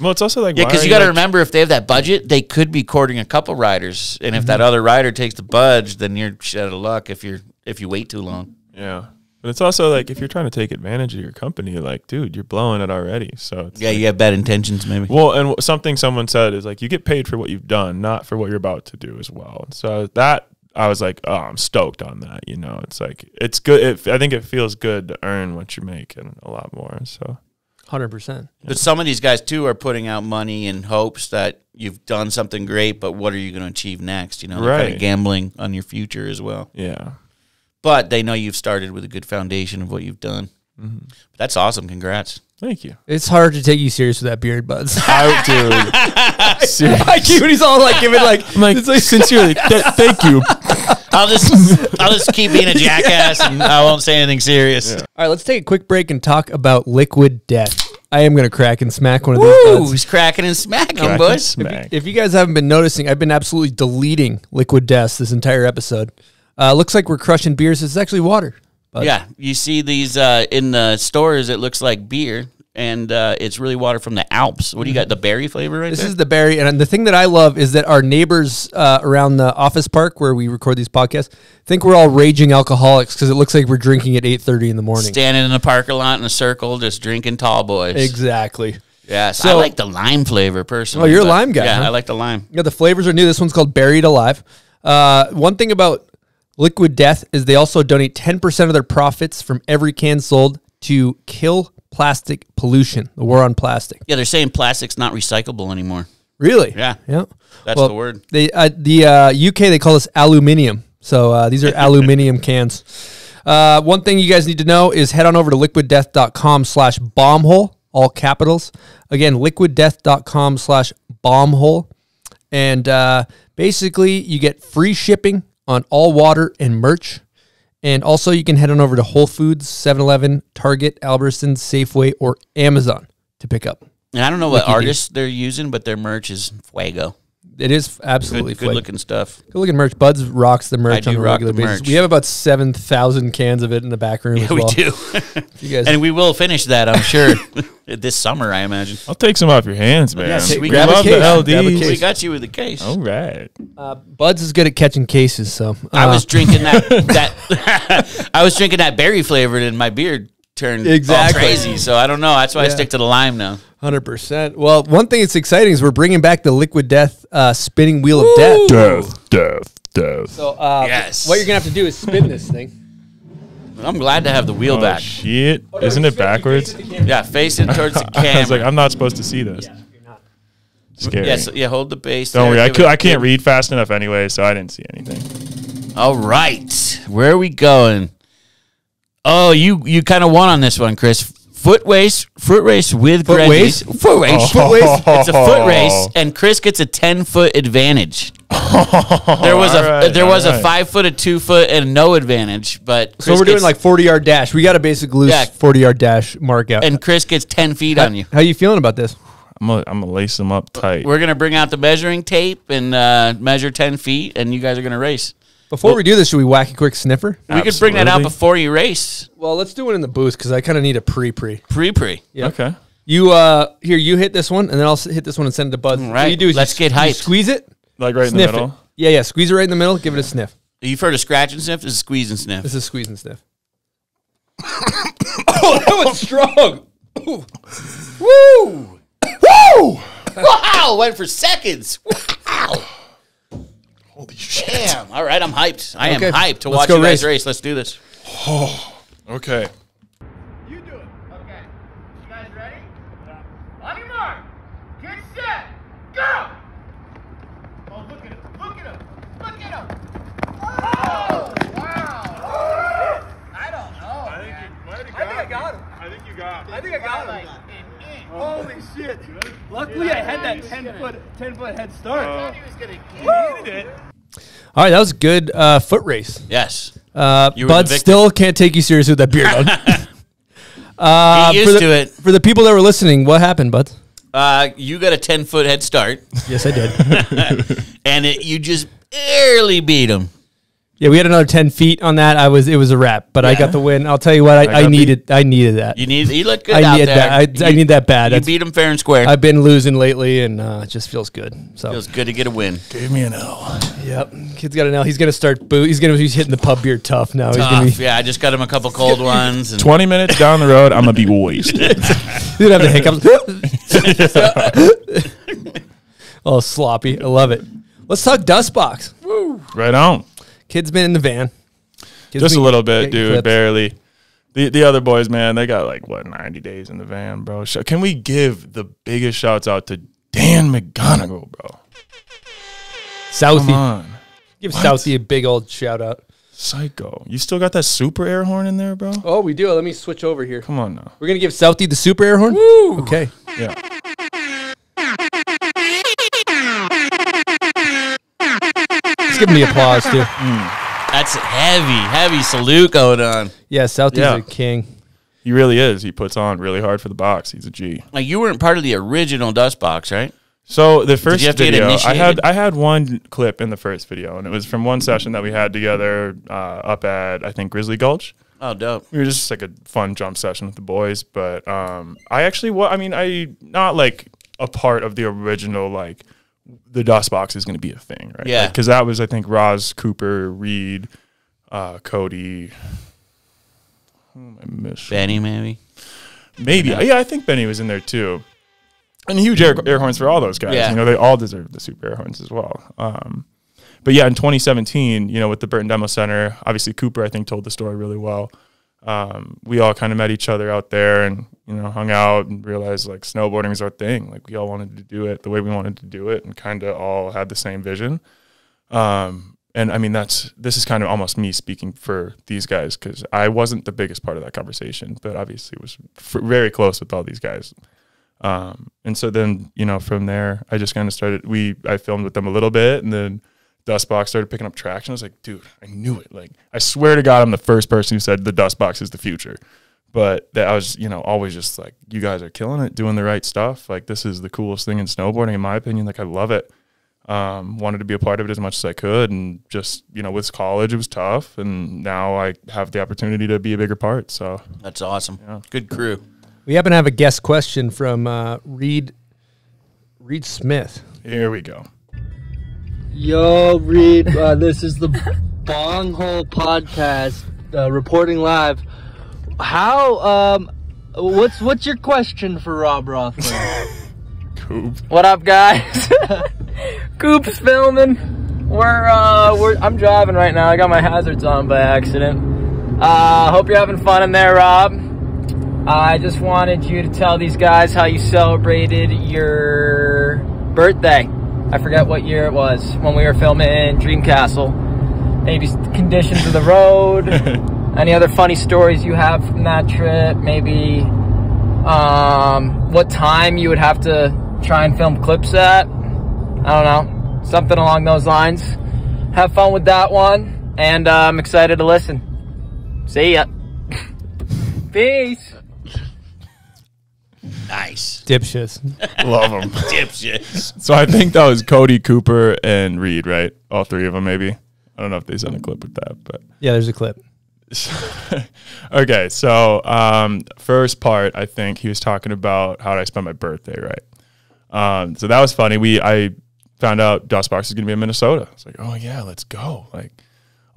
Well, it's also like, because you got to remember, if they have that budget, they could be courting a couple riders, and if that other rider takes the budge, then you're shit out of luck if you wait too long. Yeah. But it's also like if you're trying to take advantage of your company, like, dude, you're blowing it already. So it's you have bad intentions, maybe. Well, and something someone said is like you get paid for what you've done, not for what you're about to do as well. So that I was like, oh, I'm stoked on that. It's like it's good. I think it feels good to earn what you make and a lot more. So 100%. But some of these guys too are putting out money in hopes that you've done something great, but what are you going to achieve next? They're kind of gambling on your future as well. Yeah. But they know you've started with a good foundation of what you've done. Mm-hmm. That's awesome. Congrats. Thank you. It's hard to take you serious with that beard, Buds. Seriously. I keep when he's all like giving like, I'm like, it's like sincerely, thank you. I'll just keep being a jackass and I won't say anything serious. Yeah. All right, let's take a quick break and talk about Liquid Death. I am going to crack and smack one of these buds. He's cracking and smacking, boys. If you guys haven't been noticing, I've been absolutely deleting Liquid Death this entire episode. Looks like we're crushing beers. It's actually water. Yeah, you see these in the stores. It looks like beer, and it's really water from the Alps. What do you got? The berry flavor right This there? is the berry, and the thing that I love is that our neighbors around the office park where we record these podcasts think we're all raging alcoholics because it looks like we're drinking at 8:30 in the morning. Standing in the parking lot in a circle, just drinking tall boys. Exactly. Yeah, so I like the lime flavor personally. Oh, you're a lime guy. Yeah, huh? I like the lime. Yeah, the flavors are new. This one's called Buried Alive. One thing about Liquid Death is they also donate 10% of their profits from every can sold to kill plastic pollution, the war on plastic. Yeah, they're saying plastic's not recyclable anymore. Really? Yeah. Yeah. That's the word. They the UK, they call this aluminium. So these are aluminium cans. One thing you guys need to know is head on over to liquiddeath.com/bombhole, all capitals. Again, liquiddeath.com/bombhole. And basically, you get free shipping on all water and merch. And also, you can head on over to Whole Foods, 7-Eleven, Target, Albertsons, Safeway, or Amazon to pick up. And I don't know what artists they're using, but their merch is fuego. It is absolutely good looking stuff. Good looking merch. Buds rocks the merch on a regular basis. Merch. We have about 7,000 cans of it in the back room as well. We do. You guys and we will finish that, I'm sure, this summer, I imagine. I'll take some off your hands, man. Yeah, we grab love a case. the LDs. Grab a case. We got you with the case. All right. Buds is good at catching cases, so I was drinking that I was drinking that berry flavored, and my beard turn Exactly. all crazy. So I don't know. That's why I stick to the lime now. 100%. Well, one thing that's exciting is we're bringing back the Liquid Death spinning wheel of death. Death. So Yes. what you're going to have to do is spin this thing. I'm glad to have the wheel back. Shit. Isn't it backwards? Yeah, face it towards the camera. I was like, I'm not supposed to see this. Yeah, you're not. Scary. Yes, yeah, hold the base. Don't there. worry. I can't read fast enough anyway, so I didn't see anything. All right. Where are we going? Oh, you kind of won on this one, Chris. Foot race with Foot Greggy's. race? Foot race. Foot race? It's a foot race, and Chris gets a 10-foot advantage. There was a 5 foot, a 2 foot, and no advantage. But Chris So we're doing like 40-yard dash. We got a basic loose 40-yard dash mark out. and Chris gets 10 feet on you. How you feeling about this? I'm gonna lace them up tight. We're gonna bring out the measuring tape and measure 10 feet, and you guys are gonna race. Before we do this, should we whack a quick sniffer? We could bring that out Absolutely. before you race. Well, let's do it in the booth because I kind of need a pre. Pre. Yep. Okay. You here, you hit this one, and then I'll hit this one and send it to Bud. All What right, you do is let's get you hyped. squeeze it, Like right in the sniff middle. it. Yeah, squeeze it right in the middle. Give it a sniff. You've heard of scratch and sniff? This is squeeze and sniff. This is squeeze and sniff. Oh, that was strong. Woo! Woo! Wow! Went for seconds. Wow! Holy shit. Damn! All right, I'm hyped. I am Okay, hyped to let's watch go you guys race. race. Let's do this. Okay. You do it. Okay. You guys ready? Yeah. On your mark. Get set. Go! Oh, look at him. Look at him. Look at him. Oh! Wow. I don't know. I think I got him. I think you got him. I think I got him. Like, holy shit. Luckily, I had that 10-foot head start. I thought he was going to get it. All right, that was a good foot race. Yes. You were Bud the victor. still can't take you seriously with that beard on. Get used to it. For the people that were listening, what happened, Bud? You got a 10-foot head start, Yes, I did. and you just barely beat him. Yeah, we had another 10 feet on that. It was a wrap, but I got the win. I'll tell you what, I needed that. You look good I out need there. that. I need that bad. You beat him fair and square. I've been losing lately, and it just feels good. So Feels good to get a win. Gave me an L. Yep, kid's got an L. He's gonna start He's hitting the pub beer tough now. He's gonna Tough. Yeah, I just got him a couple cold ones. And 20 minutes down the road, I'm gonna be wasted. He's gonna have the hiccups. Oh, sloppy. I love it. Let's talk dust box. Right on. Kid's been in the van. Just a little bit, dude. Clips. Barely. The other boys, man, they got like 90 days in the van, bro. Can we give the biggest shouts out to Dan McGonigal, bro? Southie. Come on. Give What? Southie a big old shout out. Psycho. You still got that super air horn in there, bro? Oh, we do. Let me switch over here. Come on now. We're gonna give Southie the super air horn. Woo! Okay. Yeah. Let's give him the applause too. that's heavy salute going on. Yeah, Southie's Yeah. a king. He really is. He puts on really hard for the box. He's a G. Like you weren't part of the original dust box, right? So the first you have to get video, initiated? I had one clip in the first video, and it was from one session that we had together up at, I think, Grizzly Gulch. Oh, dope. We were just like a fun jump session with the boys, but I actually, I not like a part of the original, like the dust box is going to be a thing, right? Yeah. Because that was, I think, Roz, Cooper, Reed, Cody. Who am I missing? Benny, maybe. Maybe. Yeah, I think Benny was in there too. And huge air horns for all those guys. Yeah. You know, they all deserve the super air horns as well. But yeah, in 2017, you know, with the Burton Demo Center, obviously Cooper, I think, told the story really well. We all kind of met each other out there and, you know, hung out and realized like snowboarding is our thing. Like we all wanted to do it the way we wanted to do it and kind of all had the same vision. And I mean, this is kind of almost me speaking for these guys because I wasn't the biggest part of that conversation, but obviously was very close with all these guys. And so then, you know, from there, I just kind of I filmed with them a little bit and then Dustbox started picking up traction. I was like, dude, I knew it. Like, I swear to God, I'm the first person who said the Dustbox is the future. But that I was, you know, always just like, you guys are killing it, doing the right stuff. Like, this is the coolest thing in snowboarding, in my opinion. Like, I love it. Wanted to be a part of it as much as I could. And just, you know, with college, it was tough. And now I have the opportunity to be a bigger part. So That's awesome. Yeah. Good crew. We happen to have a guest question from Reed Smith. here we go. Yo, Reed, this is the Bonghole Podcast, reporting live. How, what's your question for Rob Roethler? Coop. What up, guys? Coop's filming. I'm driving right now. I got my hazards on by accident. Hope you're having fun in there, Rob. I just wanted you to tell these guys how you celebrated your birthday. I forget what year it was when we were filming Dream Castle. Maybe conditions of the road. Any other funny stories you have from that trip? Maybe what time you would have to try and film clips at? I don't know. Something along those lines. Have fun with that one. And I'm excited to listen. See ya. Peace. Nice. Dipshits. Love them. Dipshits. So I think that was Cody, Cooper, and Reed, right? All three of them, maybe. I don't know if they sent a clip with that, but yeah, there's a clip. Okay, so first part, I think he was talking about how did I spend my birthday, right? So that was funny. I found out DustBox is going to be in Minnesota. I was like, oh yeah, let's go. Like,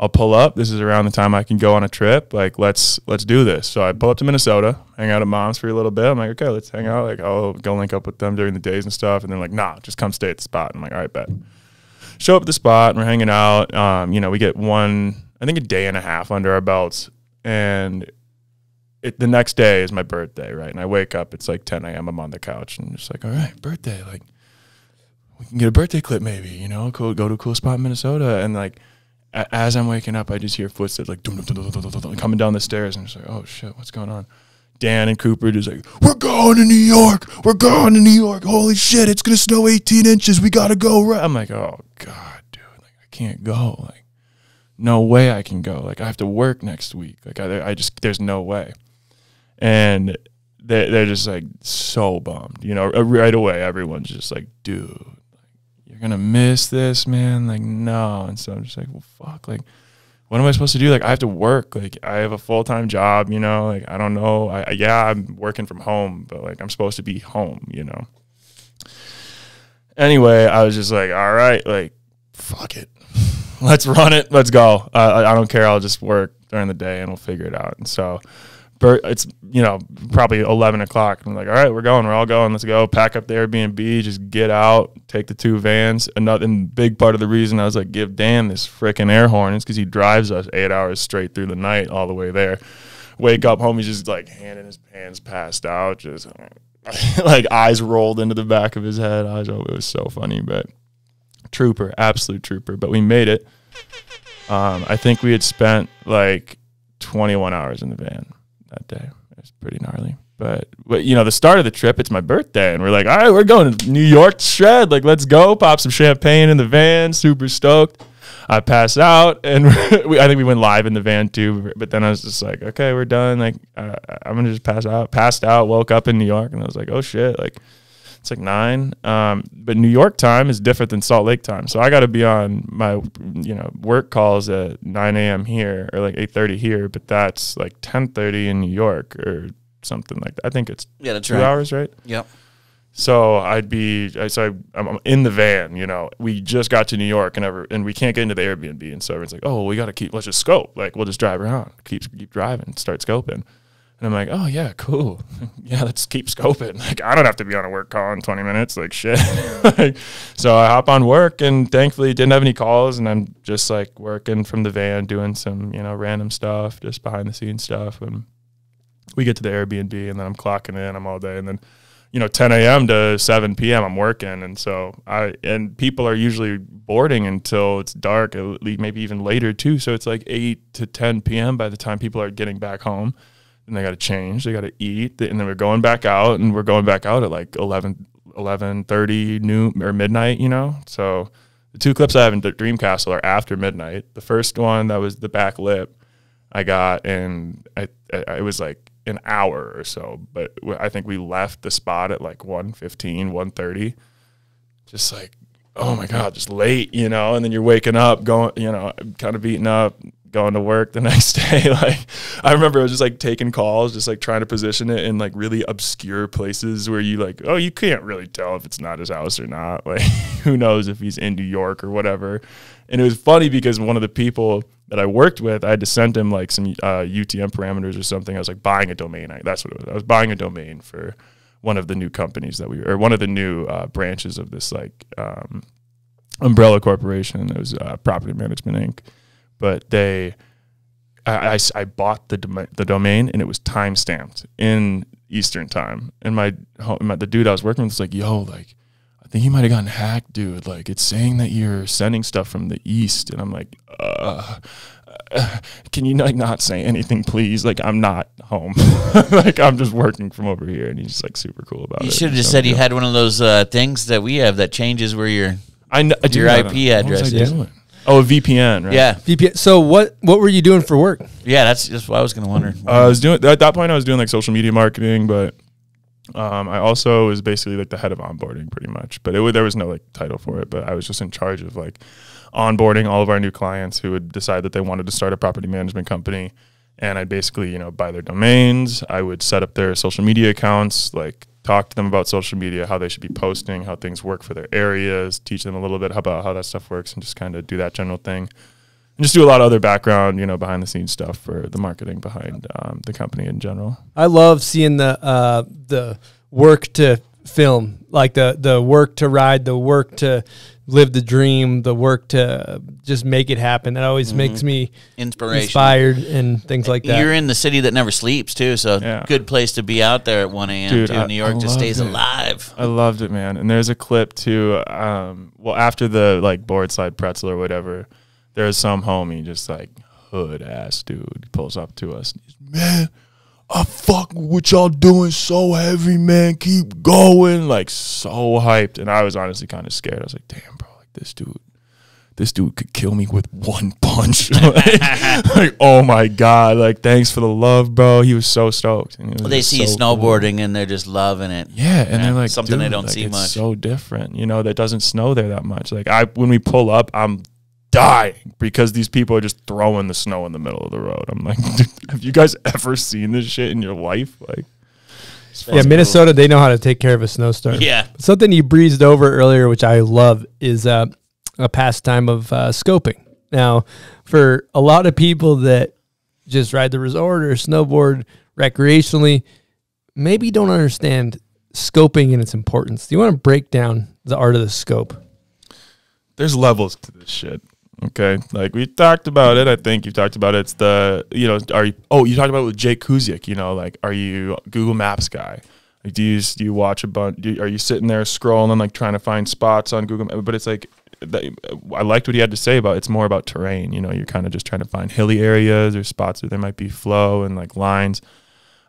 I'll pull up. This is around the time I can go on a trip. Like, let's do this. So I pull up to Minnesota, hang out at Mom's for a little bit. I'm like, okay, let's hang out. Like, I'll go link up with them during the days and stuff. And they're like, nah, just come stay at the spot. I'm like, all right, bet. Show up at the spot, and we're hanging out. We get I think a day and a half under our belts. And the next day is my birthday, right? And I wake up, it's like 10 a.m. I'm on the couch, and I'm just like, all right, birthday. Like, we can get a birthday clip maybe, cool, go to a cool spot in Minnesota. And like, as I'm waking up, I just hear footsteps like coming down the stairs, and I'm just like, oh shit, what's going on? Dan and Cooper just like, we're going to New York. We're going to New York. Holy shit, it's gonna snow 18 inches. We gotta go. Right. I'm like, oh god, dude, like I can't go. Like, no way I can go. Like, I have to work next week. Like, I just there's no way. And they're just like so bummed. Right away, everyone's just like, dude, you're gonna miss this, man. Like, no. And so I'm just like, well, fuck. Like, what am I supposed to do? Like, I have to work. Like, I have a full-time job. Like, I don't know. I'm working from home, but like, I'm supposed to be home. Anyway, I was just like, all right, like, fuck it, let's run it. Let's go. I don't care. I'll just work during the day and we'll figure it out. And so it's, probably 11 o'clock. I'm like, all right, we're going. We're all going. Let's go. Pack up the Airbnb. Just get out. Take the 2 vans. Another big part of the reason I was like, give Dan this freaking air horn is because he drives us 8 hours straight through the night all the way there. Wake up home, he's just like hand in his hands, passed out, just like eyes rolled into the back of his head. It was so funny, but trooper, absolute trooper. But we made it. I think we had spent like 21 hours in the van that day. It was pretty gnarly. But the start of the trip, it's my birthday, and we're like, all right, we're going to New York to shred. Like, let's go. Pop some champagne in the van. Super stoked. I pass out, and I think we went live in the van too. But then I was just like, okay, we're done. Like, I'm gonna just pass out. Passed out. Woke up in New York, and I was like, oh shit. Like, it's like 9. But New York time is different than Salt Lake time. So I got to be on my work calls at 9 a.m. here, or like 8:30 here. But that's like 10:30 in New York or something like that. I think it's 2 hours, right? Yep. So I'm in the van, we just got to New York and we can't get into the Airbnb. And so everyone's like, oh, let's just scope. Like, we'll just drive around, keep driving, start scoping. And I'm like, oh yeah, cool. Yeah, let's keep scoping. Like, I don't have to be on a work call in 20 minutes. Like, shit. So I hop on work, and thankfully didn't have any calls. And I'm just like working from the van, doing some, random stuff, just behind the scenes stuff. And we get to the Airbnb, and then I'm clocking in. I'm all day. And then, 10 a.m. to 7 p.m. I'm working. And so and people are usually boarding until it's dark, maybe even later too. So it's like 8 to 10 p.m. by the time people are getting back home. And they got to change, they got to eat. And then we're going back out, and we're going back out at like 11:30 noon or midnight, So the 2 clips I have in Dream Castle are after midnight. The first one, that was the back lip, I got, and it was like an hour or so, but I think we left the spot at like 1:15, 1:30, just like, oh my god, just late, and then you're waking up going, kind of beaten up, going to work the next day. Like, I remember I was just like taking calls, just like trying to position it in like really obscure places where you like, oh, you can't really tell if it's not his house or not. Like, who knows if he's in New York or whatever. And it was funny because one of the people that I worked with, I had to send him like some UTM parameters or something. I was like buying a domain. That's what it was. I was buying a domain for one of the new companies that one of the new branches of this like umbrella corporation. It was Property Management Inc. But I bought the domain, and it was time stamped in Eastern time. And the dude I was working with was like, yo, like, I think you might have gotten hacked, dude. Like, it's saying that you're sending stuff from the East. And I'm like, can you like not say anything, please? Like, I'm not home. Like, I'm just working from over here. And he's just like super cool about it. You should have just said you had one of those things that we have that changes where your IP address is. Oh, a VPN, right? Yeah. VPN. So what were you doing for work? Yeah, that's just what I was going to wonder. I was doing, at that point, I was doing like social media marketing, but I also was basically like the head of onboarding pretty much. But there was no like title for it, but I was just in charge of like onboarding all of our new clients who would decide that they wanted to start a property management company. And I'd basically, buy their domains. I would set up their social media accounts, like talk to them about social media, how they should be posting, how things work for their areas, teach them a little bit about how that stuff works, and just kind of do that general thing. And just do a lot of other background, behind the scenes stuff for the marketing behind the company in general. I love seeing the work to film, like the work to ride, the work to live the dream, the work to just make it happen. That always makes me inspired and things like that. You're in the city that never sleeps too, so good place to be out there at 1 a.m. too. New York just stays alive. I loved it, man. And there's a clip too. After the like board slide pretzel or whatever, there's some homie just like hood ass dude pulls up to us. And he's, man, I fuck what y'all doing so heavy, man. Keep going. Like, so hyped. And I was honestly kind of scared. I was like, damn, bro, like this dude could kill me with one punch. like, oh my God. Like, thanks for the love, bro. He was so stoked. And they see you snowboarding and they're just loving it. Yeah. And they're like, something they don't like, see it's much. so different. That doesn't snow there that much. Like, when we pull up, I'm dying because these people are just throwing the snow in the middle of the road. I'm like, dude, have you guys ever seen this shit in your life? Like, yeah, Minnesota, they know how to take care of a snowstorm. Yeah. Something you breezed over earlier, which I love, is a pastime of scoping. Now, for a lot of people that just ride the resort or snowboard recreationally, maybe don't understand scoping and its importance. Do you want to break down the art of the scope? There's levels to this shit. Okay, like we talked about it. I think you talked about it. It's the you talked about it with Jake Kuziak. Like, are you a Google Maps guy? Like, do you watch a bunch? Are you sitting there scrolling like trying to find spots on Google Maps? But it's like I liked what he had to say about it's more about terrain. You're kind of just trying to find hilly areas or spots where there might be flow and like lines.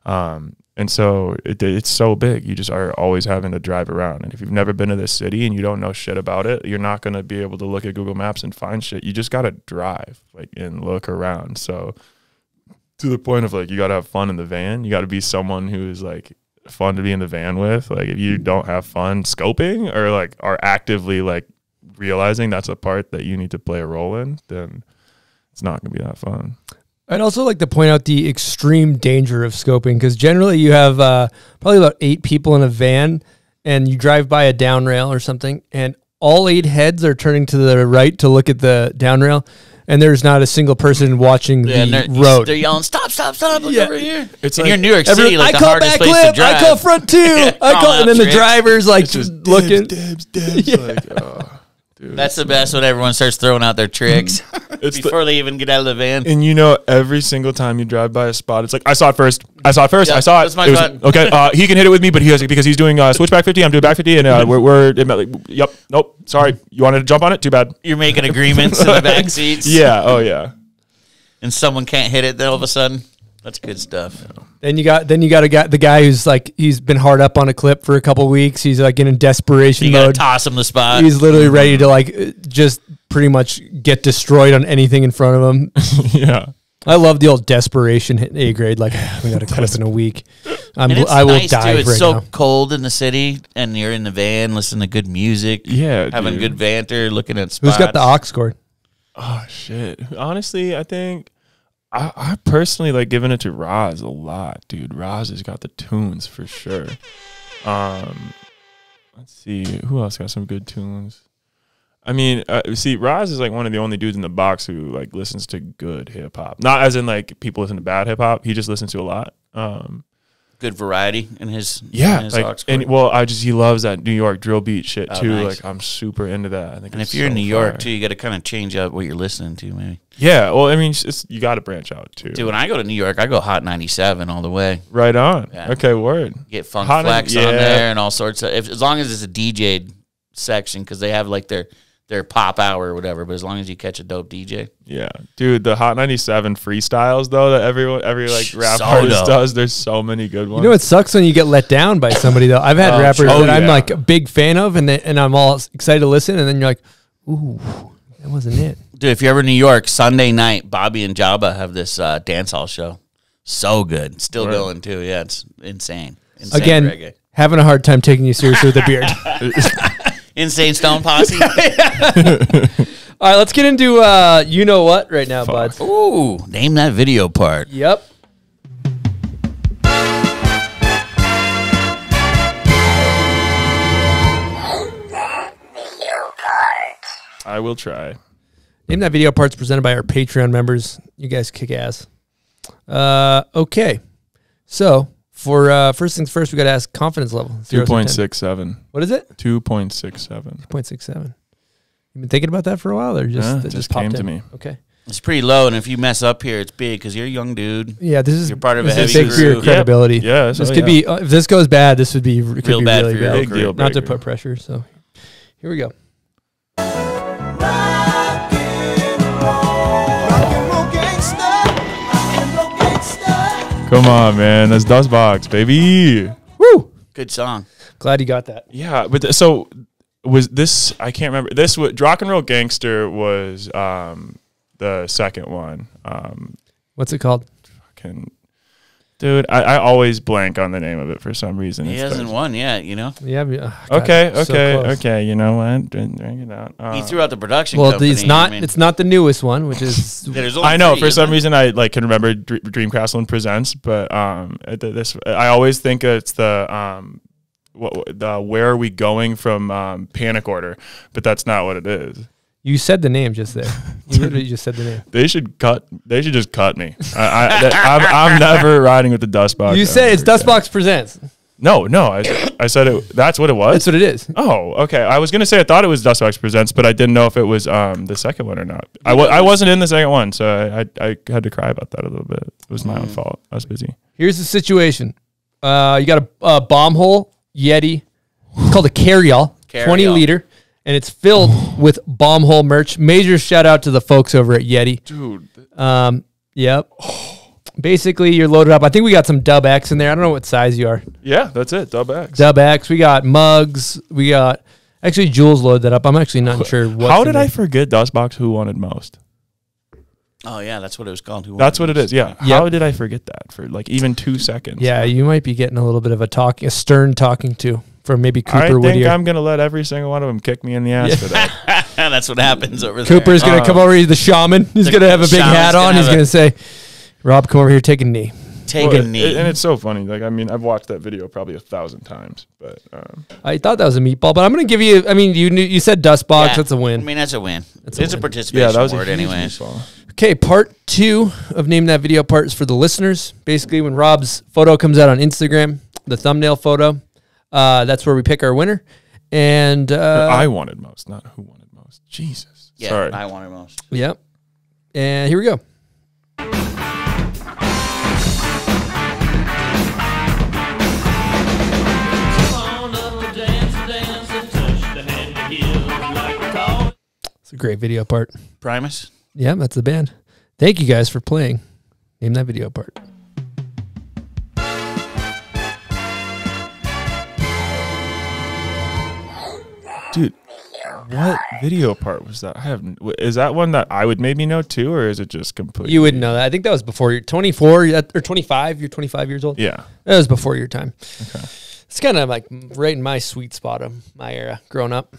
And so it's so big. You just are always having to drive around. And if you've never been to this city and you don't know shit about it, you're not going to be able to look at Google Maps and find shit. You just got to drive and look around. So to the point of like, you got to have fun in the van. You got to be someone who is like fun to be in the van with. Like, if you don't have fun scoping or like are actively like realizing that's a part that you need to play a role in, then it's not going to be that fun. I'd also like to point out the extreme danger of scoping, because generally you have probably about 8 people in a van and you drive by a down rail or something and all 8 heads are turning to the right to look at the down rail and there's not a single person watching the road. They're yelling, stop, look over here. It's and like, you're in New York City, like I the hardest place to drive. I call front 2. And then the driver's like just looking. Dibs. Yeah. Like, oh. Dude, that's the best when everyone starts throwing out their tricks before they even get out of the van. And every single time you drive by a spot, it's like, I saw it first. Yep, I saw it. That's my spot. Okay, he can hit it with me, but because he's doing switchback 50, I'm doing back 50, and yep, nope, sorry. You wanted to jump on it? Too bad. You're making agreements in the back seats. Yeah, oh yeah. And someone can't hit it then all of a sudden. That's good stuff. Yeah. Then you got the guy who's like, he's been hard up on a clip for a couple weeks. He's like in desperation mode. You gotta toss him the spot. He's literally ready to like just pretty much get destroyed on anything in front of him. Yeah. I love the old desperation hit A grade. Like, we got a clip in a week. I will nice die too. It's right so now. cold in the city, and you're in the van listening to good music. Yeah, having good banter, looking at spots. Who's got the aux cord? Oh shit! Honestly, I think I personally like giving it to Roz a lot, dude. Roz has got the tunes for sure. Let's see who else got some good tunes. I mean, see, Roz is like one of the only dudes in the box who like listens to good hip hop. Not as in like people listen to bad hip hop. He just listens to a lot. Good variety in his he loves that New York drill beat shit too. Nice. Like I'm super into that. I think. And if you're in New York too, you got to kind of change up what you're listening to, maybe. Yeah, well, I mean, you got to branch out too. Dude, when I go to New York, I go Hot 97 all the way. Right on. Yeah. Okay, word. Get Funk Flex on there and all sorts of. As long as it's a DJ section, because they have like their pop hour or whatever. But as long as you catch a dope DJ, yeah, dude, the Hot 97 freestyles though that every like rap artist does. There's so many good ones. You know, it sucks when you get let down by somebody though. I've had rappers that I'm like a big fan of, and I'm all excited to listen, and then you're like, ooh, that wasn't it. Dude, if you're ever in New York, Sunday night, Bobby and Jabba have this dance hall show. So good. Still going, too. Yeah, it's insane. Again, reggae. Having a hard time taking you seriously with a beard. Insane Stone Posse. All right, let's get into You Know What right now, buds. Ooh, name that video part. Yep. I will try. Name that video part's presented by our Patreon members. You guys kick ass. Okay. So, for first things first, we got to ask confidence level. 2.67. What is it? 2.67. 2.67. You've been thinking about that for a while? Or It just came to me. Okay. It's pretty low, and if you mess up here, it's big because you're a young dude. Yeah, you're part of a heavy big for your credibility. Yep. Yeah, this could be. If this goes bad, this would be real bad really for your bad. big deal. Not to put pressure. So, here we go. Come on, man. That's Dustbox, baby. Woo! Good song. Glad you got that. Yeah, but so was this? I can't remember. This was Rock and Roll Gangster was the second one. What's it called? Fucking dude, I always blank on the name of it for some reason. He hasn't won yet, you know. Yeah. Okay. You know what? Drink it out. He threw out the production. Well, company, it's not. It's not the newest one, which is. I know. For some reason, I like can remember Dreamcastle and Presents, but this I always think it's the Where Are We Going from Panic Order, but that's not what it is. You said the name just there. You literally just said the name. They should just cut me. I'm never riding with the Dustbox. You said it's Dustbox Presents. No. I said it. That's what it was. That's what it is. Oh, okay. I was gonna say I thought it was Dustbox Presents, but I didn't know if it was the second one or not. I wasn't in the second one, so I had to cry about that a little bit. It was my own fault. I was busy. Here's the situation. You got a bomb hole Yeti. It's called a carry-all. 20 liter. And it's filled with bomb hole merch. Major shout out to the folks over at Yeti. Dude. Yep. Basically, you're loaded up. I think we got some Dub X in there. I don't know what size you are. Yeah, that's it. Dub X. Dub X. We got mugs. We got... Actually, Jules loaded that up. I'm actually not sure what. How did I forget Dustbox Who Wanted Most? Oh, yeah. That's what it was called. That's what it is. Yeah. Yep. How did I forget that for like even 2 seconds? Yeah, you might be getting a little bit of a stern talking to. From maybe Cooper Whittier. I think I'm going to let every single one of them kick me in the ass for that. That's what happens over there. Cooper's going to come over. He's the shaman. He's going to have a big hat on. He's going to say, Rob, come over here, take a knee. Take a knee. And it's so funny. Like, I mean, I've watched that video probably 1,000 times. But I thought that was a meatball, but I'm going to give you, I mean, you said Dustbox. Yeah. That's a win. I mean, that's a win. It's a participation that was award anyways. Okay, part 2 of Name That Video Part is for the listeners. Basically, when Rob's photo comes out on Instagram, the thumbnail photo, that's where we pick our winner. And I wanted most, not who wanted most. Jesus. Yeah, sorry. I wanted most. Yep. And here we go. It's a great video part. Primus? Yeah, that's the band. Thank you guys for playing Name That Video Part. Dude, what video part was that? Is that one that I would maybe know too, or is it just completely? You wouldn't know that. I think that was before you're 24 or 25. You're 25 years old. Yeah, that was before your time. Okay, it's kind of like right in my sweet spot of my era, growing up.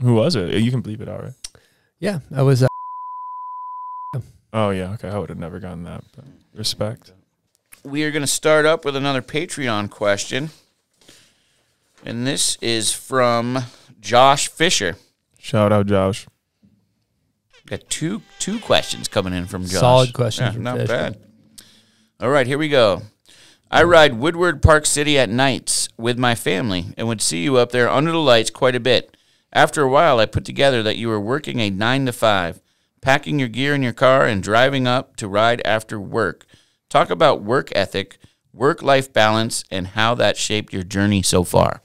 Who was it? You can believe it, all right? Yeah, I was. Oh yeah, okay. I would have never gotten that. But respect. We are going to start up with another Patreon question, and this is from Josh Fisher. Shout out, Josh. Got two questions coming in from Josh. Solid questions. Yeah, not bad. All right, here we go. I ride Woodward Park City at nights with my family and would see you up there under the lights quite a bit. After a while, I put together that you were working a 9 to 5, packing your gear in your car and driving up to ride after work. Talk about work ethic, work-life balance, and how that shaped your journey so far.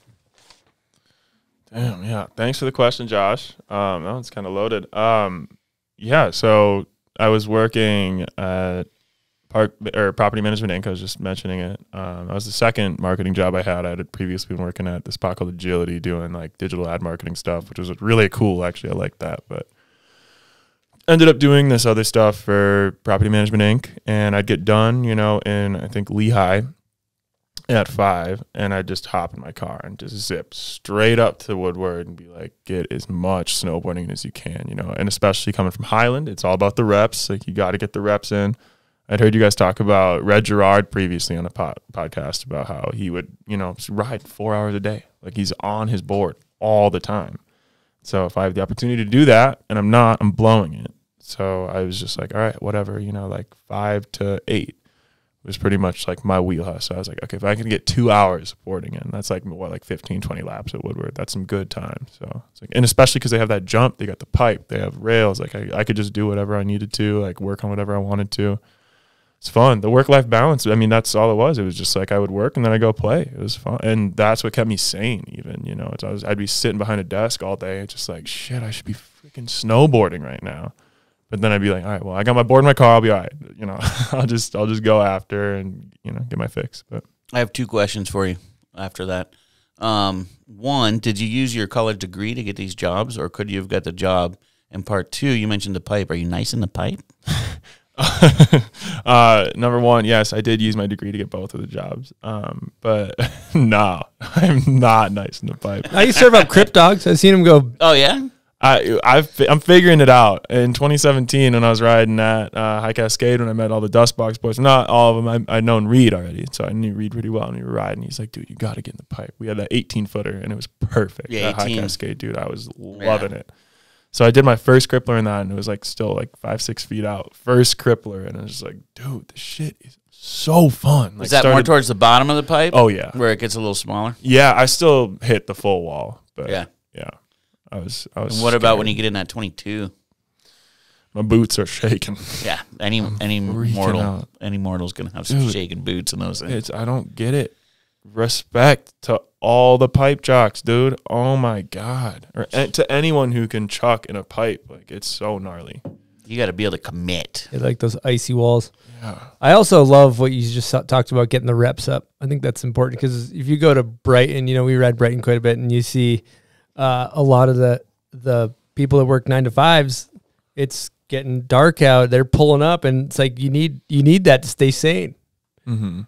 Damn, yeah. Thanks for the question, Josh. That one's kind of loaded. Yeah, so I was working at Property Management Inc. I was just mentioning it. That was the second marketing job I had. I had previously been working at this spot called Agility doing like digital ad marketing stuff, which was really cool. Actually, I liked that. But ended up doing this other stuff for Property Management Inc. And I'd get done, in I think Lehigh at 5, and I'd just hop in my car and just zip straight up to Woodward and be like, get as much snowboarding as you can, and especially coming from Highland, it's all about the reps. Like, you got to get the reps in. I'd heard you guys talk about Red Gerard previously on a podcast about how he would, ride 4 hours a day. Like, he's on his board all the time. So if I have the opportunity to do that and I'm blowing it. So I was just like, all right, whatever, like 5 to 8 was pretty much like my wheelhouse. So I was like, okay, if I can get 2 hours boarding in, that's like 15, 20 laps at Woodward. That's some good time. So it's like, and especially because they have that jump, they got the pipe, they have rails. Like I could just do whatever I needed to, like work on whatever I wanted to. It's fun. The work-life balance, I mean, that's all it was. It was just like I would work and then I go play. It was fun. And that's what kept me sane even, I'd be sitting behind a desk all day just like, shit, I should be freaking snowboarding right now. But then I'd be like, all right, well, I got my board in my car. I'll be all right. I'll just go after and, get my fix. But I have 2 questions for you after that. One, did you use your college degree to get these jobs, or could you have got the job? And part 2, you mentioned the pipe. Are you nice in the pipe? Number 1, yes, I did use my degree to get both of the jobs. But no, I'm not nice in the pipe. I used to serve up Crip Dogs. I've seen him go. Oh, yeah? I'm figuring it out. In 2017, when I was riding at High Cascade, when I met all the Dustbox boys, not all of them, I'd known Reed already, so I knew Reed pretty well, and we were riding. He's like, dude, you got to get in the pipe. We had that 18-footer, and it was perfect. Yeah, at High Cascade, dude, I was loving it. So I did my first crippler in that, and it was like still like 5-6 feet out. First crippler, and I was just like, dude, this shit is so fun. Like, is that more towards the bottom of the pipe? Oh, yeah. Where it gets a little smaller? Yeah, I still hit the full wall, but yeah. I was. And what scared. about when you get in that 22? My boots are shaking. Yeah, any mortal's gonna have some shaking boots in those things. I don't get it. Respect to all the pipe jocks, dude. Oh my god, or to anyone who can chuck in a pipe, like it's so gnarly. You got to be able to commit. I like those icy walls. Yeah. I also love what you just talked about, getting the reps up. I think that's important because if you go to Brighton, we ride Brighton quite a bit, and you see. A lot of the people that work 9 to 5s, it's getting dark out. They're pulling up, and it's like you need that to stay sane. Mm-hmm.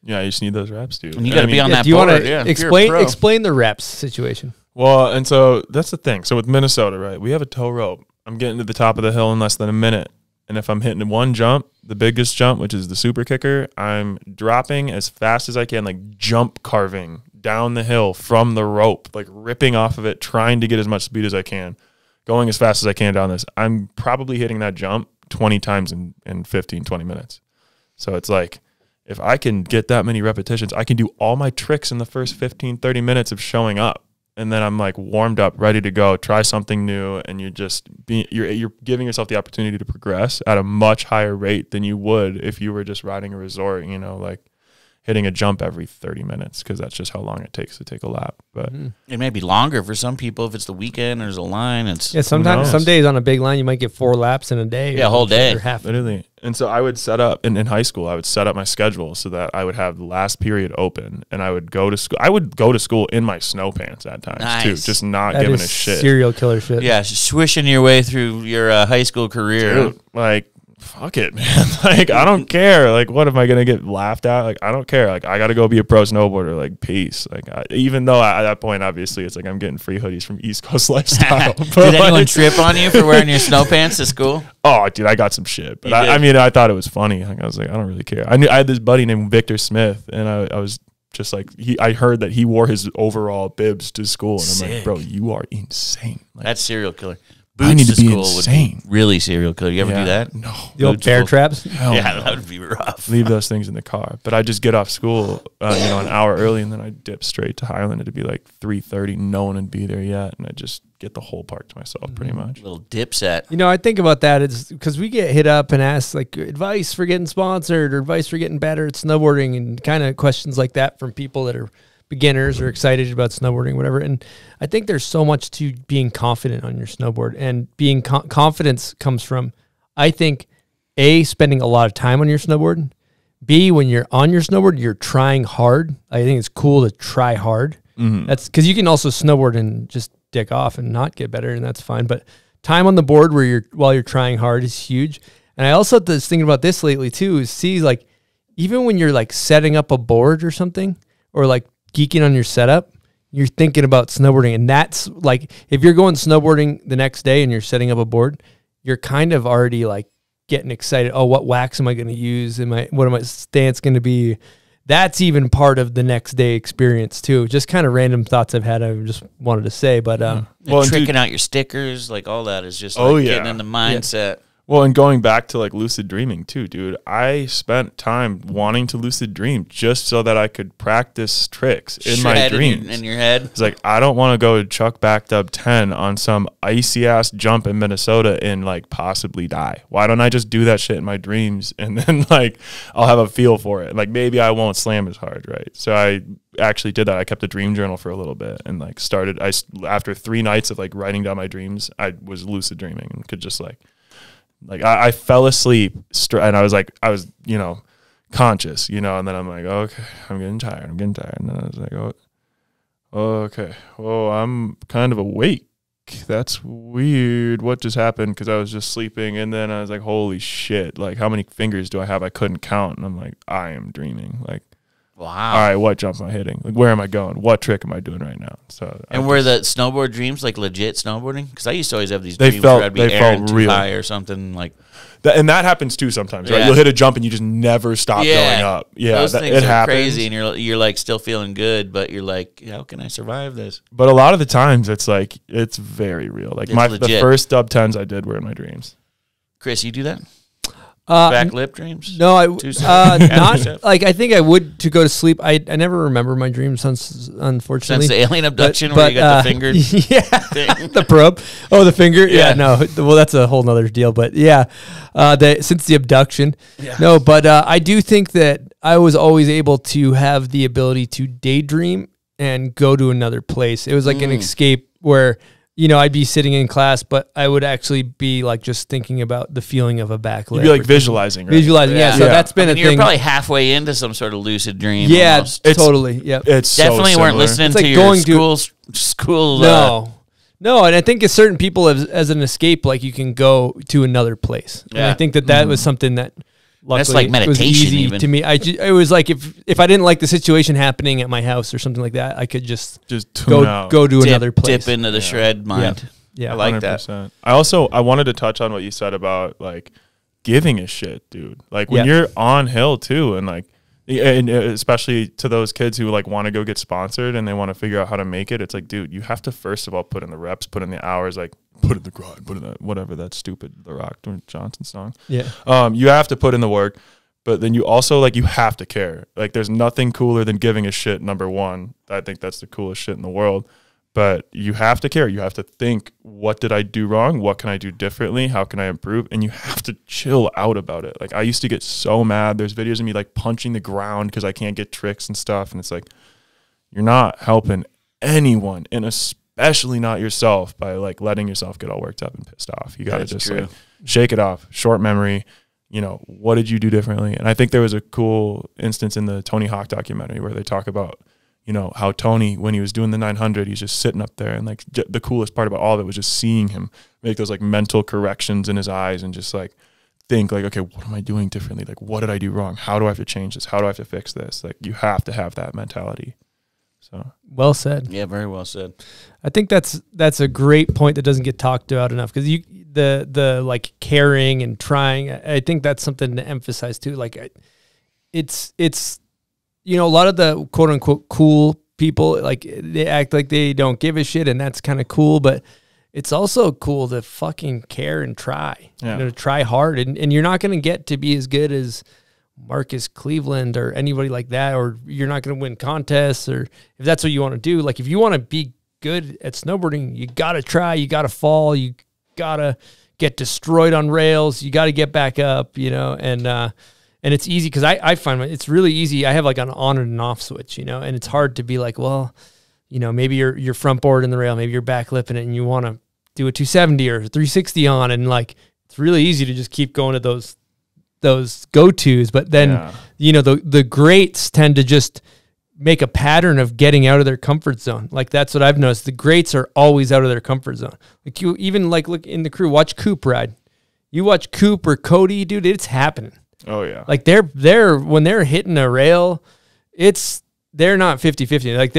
Yeah, you just need those reps, dude. And you got to be on that. Do you want to explain the reps situation? Well, and so that's the thing. So with Minnesota, right, we have a tow rope. I'm getting to the top of the hill in less than a minute, and if I'm hitting one jump, the biggest jump, which is the super kicker, I'm dropping as fast as I can, like jump carving down the hill from the rope, like ripping off of it, trying to get as much speed as I can, going as fast as I can down this. I'm probably hitting that jump 20 times in 15, 20 minutes. So it's like, if I can get that many repetitions, I can do all my tricks in the first 15, 30 minutes of showing up. And then I'm like warmed up, ready to go, try something new. And you're giving yourself the opportunity to progress at a much higher rate than you would if you were just riding a resort, like hitting a jump every 30 minutes, because that's just how long it takes to take a lap. But it may be longer for some people if it's the weekend. There's a line. Sometimes some days on a big line you might get 4 laps in a day. Yeah, a whole day. Or half. Literally. And so I would set up in high school. I would set up my schedule so that I would have the last period open, and I would go to school. I would go to school in my snow pants at times too, just not giving a shit. Serial killer shit. Yeah, swishing your way through your high school career. Dude, like, fuck it, man. Like, I don't care. Like, what am I gonna get laughed at? Like, I don't care. Like, I gotta go be a pro snowboarder. Like, peace. Like, even though at that point, obviously, it's like I'm getting free hoodies from East Coast Lifestyle. Did anyone trip on you for wearing your snow pants to school? Oh, dude, I got some shit. But I mean, I thought it was funny. Like, I was like, I don't really care. I had this buddy named Victor Smith, and I was Just like I heard that he wore his overall bibs to school, and I'm Sick. like, bro, you are insane. Like, That's serial killer. Boots I need to be school insane. Would be really serial killer. You ever do that? No. The old bear traps? Hell Yeah, no. that would be rough. Leave those things in the car. But I just get off school, an hour early, and then I dip straight to Highland. It'd be like 3:30. No one would be there yet, and I just get the whole park to myself, pretty much. Little dip set. You know, I think about that. It's because we get hit up and asked like advice for getting sponsored or advice for getting better at snowboarding, and kind of questions like that from people that are beginners or excited about snowboarding, whatever. And I think there's so much to being confident on your snowboard, and being confidence comes from, I think, A, spending a lot of time on your snowboard. B, when you're on your snowboard, you're trying hard. I think it's cool to try hard. That's because you can also snowboard and just dick off and not get better, and that's fine. But time on the board while you're trying hard is huge. And I also was thinking about this lately too, is see, like, even when you're like setting up a board or something, or like geeking on your setup, you're thinking about snowboarding. And that's like, if you're going snowboarding the next day and you're setting up a board, you're kind of already like getting excited. Oh, what wax am I going to use? What am my stance going to be? That's even part of the next day experience too. Just kind of random thoughts I've had. I just wanted to say, but tricking out your stickers, like all that is just like getting in the mindset. Well, and going back to like lucid dreaming too, dude, I spent time wanting to lucid dream just so that I could practice tricks in my dreams. In your head. It's like, I don't want to go chuck backed up 10 on some icy ass jump in Minnesota and like possibly die. Why don't I just do that shit in my dreams, and then like I'll have a feel for it. Like maybe I won't slam as hard, right? So I actually did that. I kept a dream journal for a little bit, and like after 3 nights of like writing down my dreams, I was lucid dreaming and could just like I fell asleep and I was conscious, and then I'm like, okay, I'm getting tired. And then I was like, oh, okay. Well, I'm kind of awake. That's weird. What just happened? Because I was just sleeping. And then I was like, holy shit. Like, how many fingers do I have? I couldn't count. And I'm like, I am dreaming. Like, wow. All right, what jump am I hitting? Like, where am I going? What trick am I doing right now? So, and were the snowboard dreams like legit snowboarding? Because I used to always have these dreams where I'd be airing too high or something like. And that happens too sometimes, right? You'll hit a jump and you just never stop going up. Yeah, those things it are happens. crazy, and you're like still feeling good, but you're like, how can I survive this? But a lot of the times, it's like it's very real. Like the first dub 10s I did were in my dreams. Chris, you do that? Back lip dreams? No, not like I think I would to go to sleep. I never remember my dreams, unfortunately. Since the alien abduction where you got the finger thing. The probe. Oh, the finger? Yeah, no. Well, that's a whole nother deal. But yeah, since the abduction. Yeah. No, but I do think that I was always able to have the ability to daydream and go to another place. It was like an escape where, I'd be sitting in class, but I would actually be like just thinking about the feeling of a back lip. You'd be like visualizing, right? Visualizing, yeah. So that's been a thing. You're probably halfway into some sort of lucid dream. Yeah, almost. totally. Yeah, it's definitely so weren't listening it's like to your school. No, and I think certain people as an escape, like you can go to another place. Yeah. And I think that was something that. Luckily, that's like meditation. It was easy even to me. It was like if I didn't like the situation happening at my house or something like that, I could just go to another place. Dip into the shred mind. Yeah, I like 100%. that. I wanted to touch on what you said about like giving a shit, dude. Like when you're on hill too, and like, and especially to those kids who like want to go get sponsored and they want to figure out how to make it. It's like, dude, you have to first of all put in the reps, put in the hours, like put in the grind, put in the whatever that stupid The Rock Johnson song. Yeah. You have to put in the work, but then you also like you have to care. Like there's nothing cooler than giving a shit. Number one, I think that's the coolest shit in the world. But you have to care. You have to think, what did I do wrong? What can I do differently? How can I improve? And you have to chill out about it. Like I used to get so mad. There's videos of me like punching the ground because I can't get tricks and stuff. And it's like, you're not helping anyone, and especially not yourself by like letting yourself get all worked up and pissed off. You got to just like shake it off. Short memory. What did you do differently? And I think there was a cool instance in the Tony Hawk documentary where they talk about, how Tony, when he was doing the 900, he's just sitting up there. And like the coolest part about all of it was just seeing him make those like mental corrections in his eyes and just like think like, okay, what am I doing differently? Like, what did I do wrong? How do I have to change this? How do I have to fix this? Like, you have to have that mentality. So well said. Yeah, very well said. I think that's a great point that doesn't get talked about enough, because the like caring and trying. I think that's something to emphasize too. Like it's you know, a lot of the quote unquote cool people, like they act like they don't give a shit, and that's kind of cool, but it's also cool to fucking care and try, you know, to try hard. And you're not going to get to be as good as Marcus Cleveland or anybody like that, or you're not going to win contests, or if that's what you want to do. Like if you want to be good at snowboarding, you got to try, you got to fall, you got to get destroyed on rails, you got to get back up, you know, and it's easy because I find it's really easy. I have like an on and an off switch, you know, and it's hard to be like, well, you know, maybe you're front board in the rail, maybe you're back lipping it and you want to do a 270 or 360 on, and like, it's really easy to just keep going to those go-tos. But then, you know, the greats tend to just make a pattern of getting out of their comfort zone. Like that's what I've noticed. The greats are always out of their comfort zone. Like you even like look in the crew, watch Coop ride. You watch Coop or Cody, dude, it's happening. Oh yeah. Like they're when they're hitting a rail, they're not 50-50. Like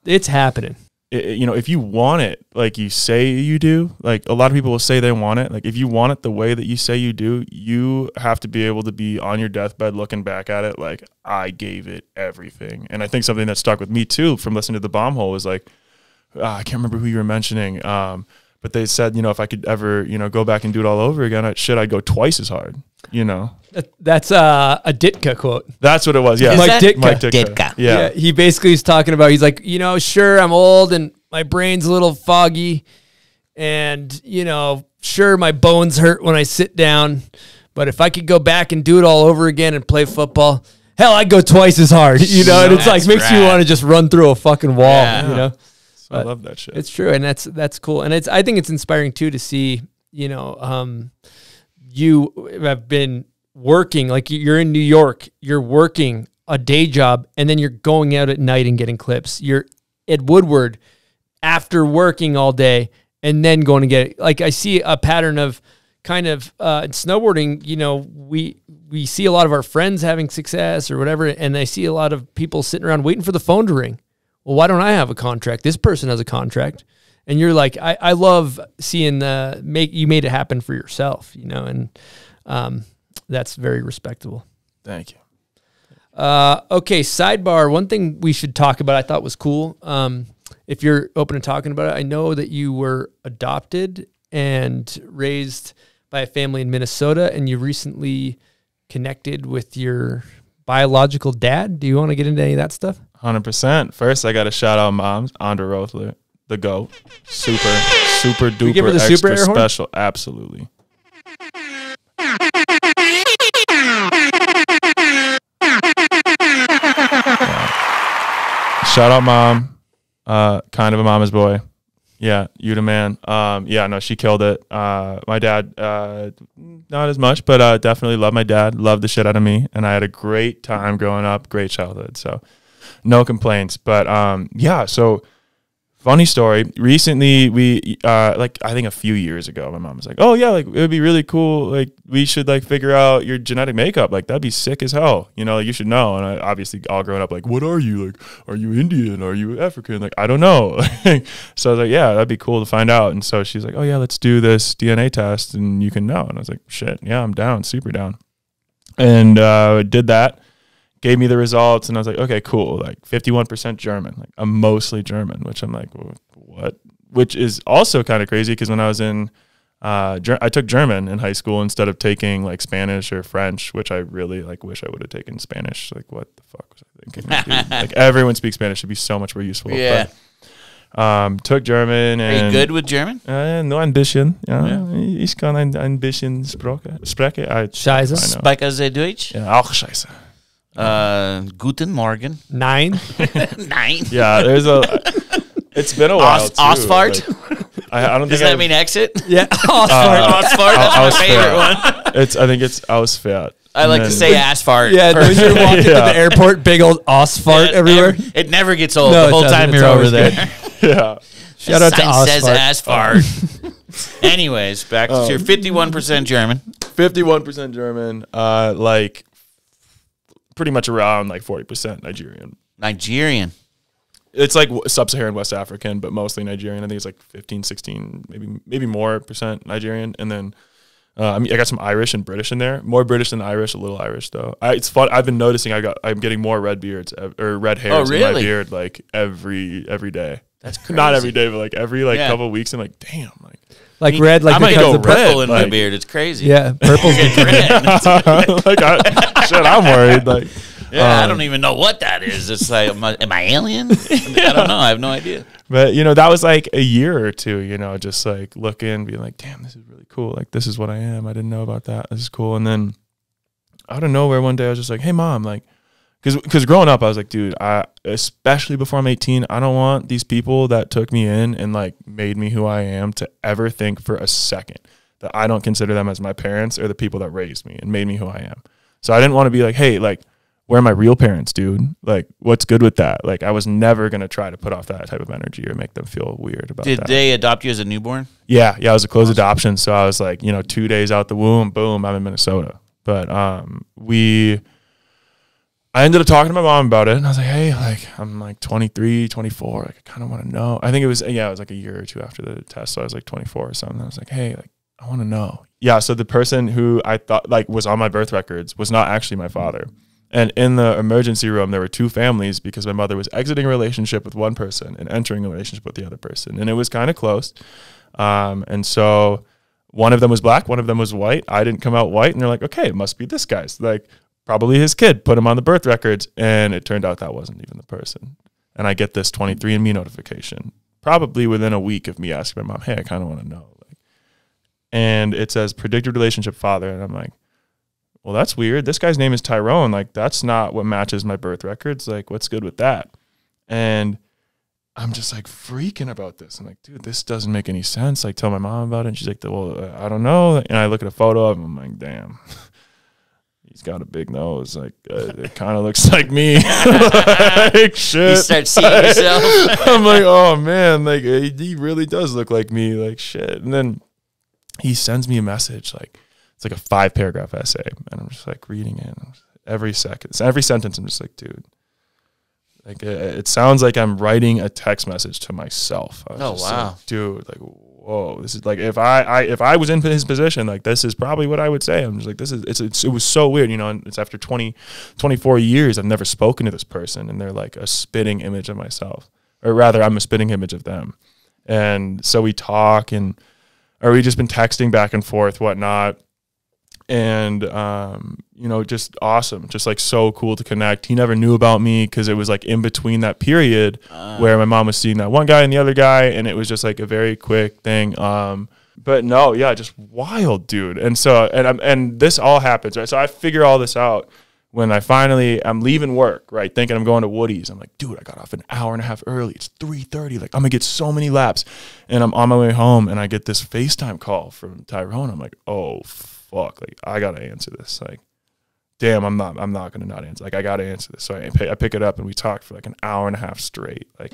it's happening. You know, if you want it like you say you do, like a lot of people will say they want it. Like if you want it the way that you say you do, you have to be able to be on your deathbed looking back at it like, I gave it everything. And I think something that stuck with me too from listening to the Bomb Hole was like, I can't remember who you were mentioning, but they said, you know, if I could ever, you know, go back and do it all over again, I'd go twice as hard, you know. That's a Ditka quote. That's what it was. Yeah. Mike Ditka. Ditka. Yeah. He basically is talking about, he's like, you know, sure, I'm old and my brain's a little foggy and, you know, sure, my bones hurt when I sit down, but if I could go back and do it all over again and play football, hell, I'd go twice as hard, you know, and it's like, makes you want to just run through a fucking wall, you know. So I love that shit. It's true. And that's cool. And I think it's inspiring too, to see, you know, you have been working, like you're in New York, you're working a day job, and then you're going out at night and getting clips. You're at Woodward after working all day and then going to get, like, I see a pattern of kind of in snowboarding, you know, we see a lot of our friends having success or whatever, and I see a lot of people sitting around waiting for the phone to ring. Well, why don't I have a contract? This person has a contract. And you're like, I love seeing you made it happen for yourself, you know, and that's very respectable. Thank you. Okay, sidebar. One thing we should talk about I thought was cool. If you're open to talking about it, I know that you were adopted and raised by a family in Minnesota, and you recently connected with your biological dad. Do you want to get into any of that stuff? 100%. First, I got to shout out moms, Rob Roethler, the GOAT. Super duper we give her the extra super air horn? special. Absolutely. Shout out mom. Kind of a mama's boy. Yeah, you the man. Yeah, no, she killed it. My dad, not as much, but definitely love my dad. Loved the shit out of me, and I had a great time growing up. Great childhood, so no complaints. But yeah, so funny story. Recently, we like I think a few years ago, my mom was like, "Oh yeah, like it would be really cool. Like we should like figure out your genetic makeup. Like that'd be sick as hell. You know, like, you should know." And I obviously all growing up, like, "What are you? Like, are you Indian? Are you African? Like, I don't know." So I was like, "Yeah, that'd be cool to find out." And so she's like, "Oh yeah, let's do this DNA test, and you can know." And I was like, "Shit, yeah, I'm down, super down." And did that. Gave me the results, and I was like, okay, cool. Like 51% German. Like I'm mostly German, which I'm like, what? Which is also kind of crazy because when I was in, I took German in high school instead of taking like Spanish or French, which I really like wish I would have taken Spanish. Like what the fuck was I thinking? Dude, like everyone speaks Spanish, it'd be so much more useful. Yeah. But, took German. And, are you good with German? No, ein bisschen. Ja. Ich kann ein bisschen sprechen. Scheiße. Sprechen Sie Deutsch? Ja, auch scheiße. Guten Morgen. 9. 9. Yeah, it's been a while too. Osfart? Like, I don't Does think that mean exit? Yeah. Osfart. Osfart, that's my favorite one. I think it's Ausfahrt. I like to say asphalt. Yeah, when you're walking to the airport, big old Osfart everywhere. It never gets old No, the whole time you're over there. Yeah. Shout out to Osfart. Says asphalt. Anyways, back to your 51% German. 51% German. Like pretty much around like 40% Nigerian. Nigerian. It's like sub-Saharan West African, but mostly Nigerian. I think it's like 15, 16, maybe more % Nigerian. And then I got some Irish and British in there. More British than Irish, a little Irish though. It's fun. I've been noticing I'm getting more red beards or red hairs in my beard like every day. That's crazy. Not every day, but like every couple of weeks. I'm like, damn, like red, like I might go purple in my beard. It's crazy. Yeah, purple's red. Shit, I'm worried. Like, I don't even know what that is. It's like, am I alien? I don't know. I have no idea. But that was like a year or two. Just like looking, being like, damn, this is really cool. Like, this is what I am. I didn't know about that. This is cool. And then out of nowhere, one day I was just like, hey, Mom, like, because growing up, I was like, dude, especially before I'm 18, I don't want these people that took me in and like made me who I am to ever think for a second that I don't consider them as my parents or the people that raised me and made me who I am. So I didn't want to be like, hey, like, where are my real parents, dude? Like, what's good with that? Like, I was never going to try to put off that type of energy or make them feel weird about that. Did they adopt you as a newborn? Yeah. I was a closed adoption. So I was like, 2 days out the womb, boom, I'm in Minnesota. But I ended up talking to my mom about it, and I was like, hey, like, I'm like 23, 24. Like, I kind of want to know. I think it was like a year or two after the test. So I was like 24 or something. I was like, hey, like, I want to know. Yeah. So the person who I thought like was on my birth records was not actually my father. And in the emergency room, there were two families because my mother was exiting a relationship with one person and entering a relationship with the other person. And it was kind of close. And so one of them was black, one of them was white. I didn't come out white. And they're like, okay, it must be this guy's. Like, probably his kid, put him on the birth records. And it turned out that wasn't even the person. And I get this 23andMe notification, probably within a week of me asking my mom, hey, I kind of want to know. Like, and it says predicted relationship father. And I'm like, well, that's weird. This guy's name is Tyrone. Like, that's not what matches my birth records. Like, what's good with that? And I'm just like freaking about this. I'm like, dude, this doesn't make any sense. Like, tell my mom about it. And she's like, well, I don't know. And I look at a photo of him. I'm like, damn, he's got a big nose. Like, it kind of looks like me. Like, shit. You start seeing yourself. I'm like, oh man, like he really does look like me. Like, shit. And then he sends me a message. Like, it's like a 5-paragraph essay, and I'm just like reading it every sentence. I'm just like, dude, like it sounds like I'm writing a text message to myself. I was wow, like, dude, like, whoa, this is like if I was in his position, like this is probably what I would say. I'm just like, it was so weird, and it's after 24 years I've never spoken to this person, and they're like a spitting image of myself, or rather, I'm a spitting image of them. And so we talk, or we just been texting back and forth, whatnot. And, just awesome. Just like so cool to connect. He never knew about me because it was like in between that period where my mom was seeing that one guy and the other guy. And it was just like a very quick thing. But no, yeah, just wild, dude. And so, and this all happens, right? So I figure all this out when I'm leaving work, right? Thinking I'm going to Woody's. I'm like, dude, I got off an hour and a half early. It's 3:30. Like, I'm going to get so many laps. And I'm on my way home and I get this FaceTime call from Tyrone. I'm like, oh, fuck, like I gotta answer this. Like, damn, I'm not gonna not answer. Like, I gotta answer this. So I pick it up and we talked for like an hour and a half straight. Like,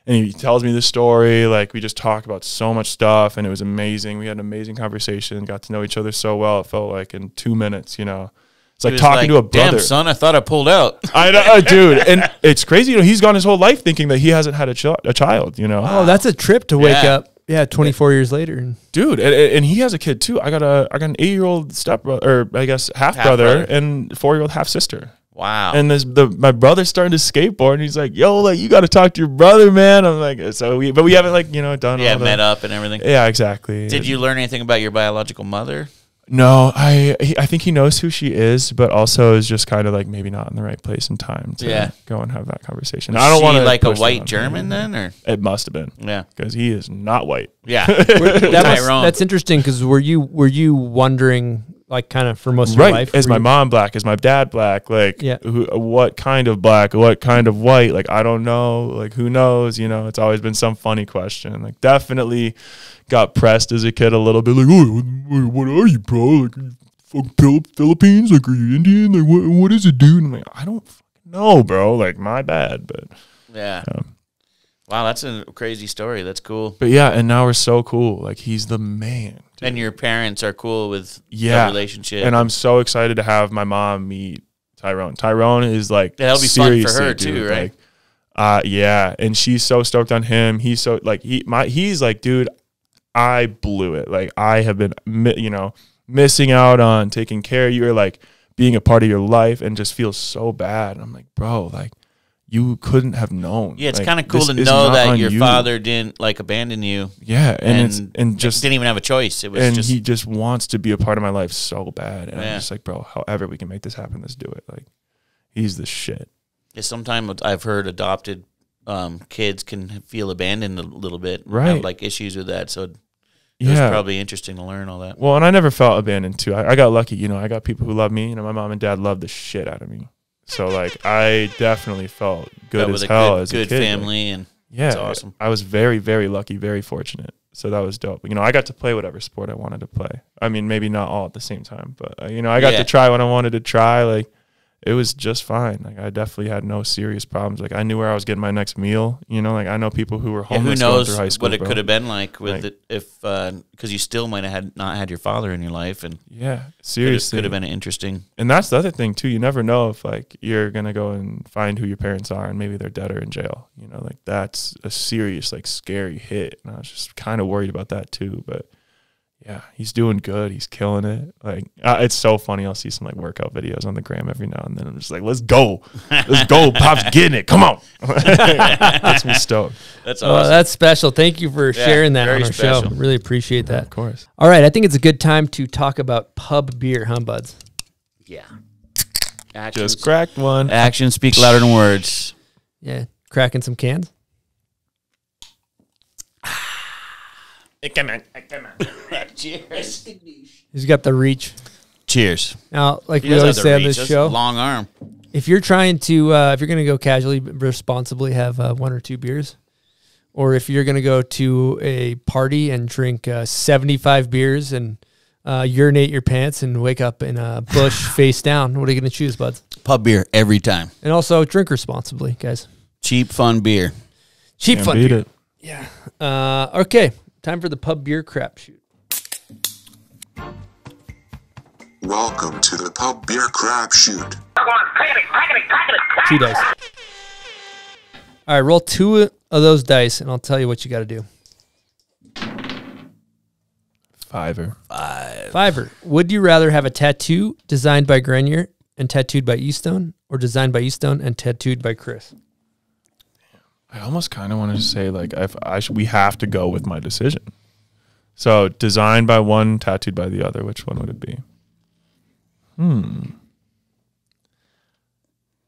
and he tells me the story. Like, we just talked about so much stuff, and it was amazing. We had an amazing conversation. Got to know each other so well. It felt like in 2 minutes. It's like talking to a brother. Damn, son, I thought I pulled out. I know, dude. And it's crazy. He's gone his whole life thinking that he hasn't had a child. Oh, that's a trip to wake up. Yeah, 24 years later, dude, and he has a kid too. I got an 8-year-old stepbrother, or I guess half brother, and 4-year-old half sister. Wow. And my brother's starting to skateboard, and he's like, "Yo, like you got to talk to your brother, man." I'm like, but we haven't like done. Yeah, met up and everything. Yeah, exactly. Did you learn anything about your biological mother? No, I think he knows who she is, but also is just kind of like maybe not in the right place and time to go and have that conversation. I don't want to like a white German then, or it must have been, because he is not white. Yeah, that's interesting. Because were you wondering, like, kind of for most of your life, is my mom black? Is my dad black? Like, what kind of black? What kind of white? Like, I don't know. Like, who knows? It's always been some funny question. Like, definitely got pressed as a kid a little bit. Like, oh, what are you, bro? Like, are you fucking Philippines? Like, are you Indian? Like, what is it, dude? And I'm like, I don't know, bro. Like, my bad. But yeah. Wow, that's a crazy story. That's cool. But yeah, and now we're so cool. Like, he's the man. Dude. And your parents are cool with the relationship. And I'm so excited to have my mom meet Tyrone. Tyrone is like, that'll be fun for her too, right? Like, yeah, and she's so stoked on him. He's so like he's like, dude, I blew it. Like, I have been, missing out on taking care of you or like being a part of your life and just feels so bad. And I'm like, bro, like you couldn't have known. Yeah, it's like, kind of cool to know that your father didn't like abandon you. Yeah, and just didn't even have a choice. It was and just he just wants to be a part of my life so bad. And I'm just like, bro, however we can make this happen, let's do it. Like he's the shit. Yeah, sometimes I've heard adopted kids can feel abandoned a little bit, right? Have like issues with that. So it was probably interesting to learn all that. Well, and I never felt abandoned too. I got lucky, you know. I got people who love me. You know, my mom and dad loved the shit out of me. So like, I definitely felt good as hell as a kid. Good family, and yeah, it's awesome. I was very, very lucky, very fortunate. So that was dope. You know, I got to play whatever sport I wanted to play. I mean, maybe not all at the same time, but you know, I got to try what I wanted to try. Like, it was just fine. Like, I definitely had no serious problems. Like, I knew where I was getting my next meal. You know, like I know people who were homeless going through high school. What it could have been like with it if because you still might have not had your father in your life, and yeah, seriously, could have been interesting. And that's the other thing too. You never know if like you're gonna go and find who your parents are, and maybe they're dead or in jail. You know, like that's a serious, like scary hit. And I was just kind of worried about that too, but. Yeah, he's doing good. He's killing it. Like it's so funny. I'll see some like workout videos on the gram every now and then. I'm just like, let's go, Pop's getting it. Come on, that's me stoked. That's awesome. That's special. Thank you for sharing that on our show. Really appreciate that. Of course. All right, I think it's a good time to talk about pub beer, huh, buds? Yeah. Just cracked one. Actions speak louder than words. Yeah, cracking some cans. Come on. Cheers. He's got the reach. Cheers. Now, like we always say on this show, long arm. If you're trying to, if you're going to go casually, responsibly, have 1 or 2 beers, or if you're going to go to a party and drink 75 beers and urinate your pants and wake up in a bush face down, what are you going to choose, buds? Pub beer every time. And also drink responsibly, guys. Cheap, fun beer. Cheap, Can't fun beat beer. it. Yeah. Okay. Time for the pub beer crap shoot. Welcome to the Pub Beer Crap Shoot. 2 dice. All right, roll 2 of those dice, and I'll tell you what you got to do. Fiver. Would you rather have a tattoo designed by Grenier and tattooed by Eastone, or designed by Eastone and tattooed by Chris? I almost kind of wanted to say like we have to go with my decision. So designed by one, tattooed by the other. Which one would it be?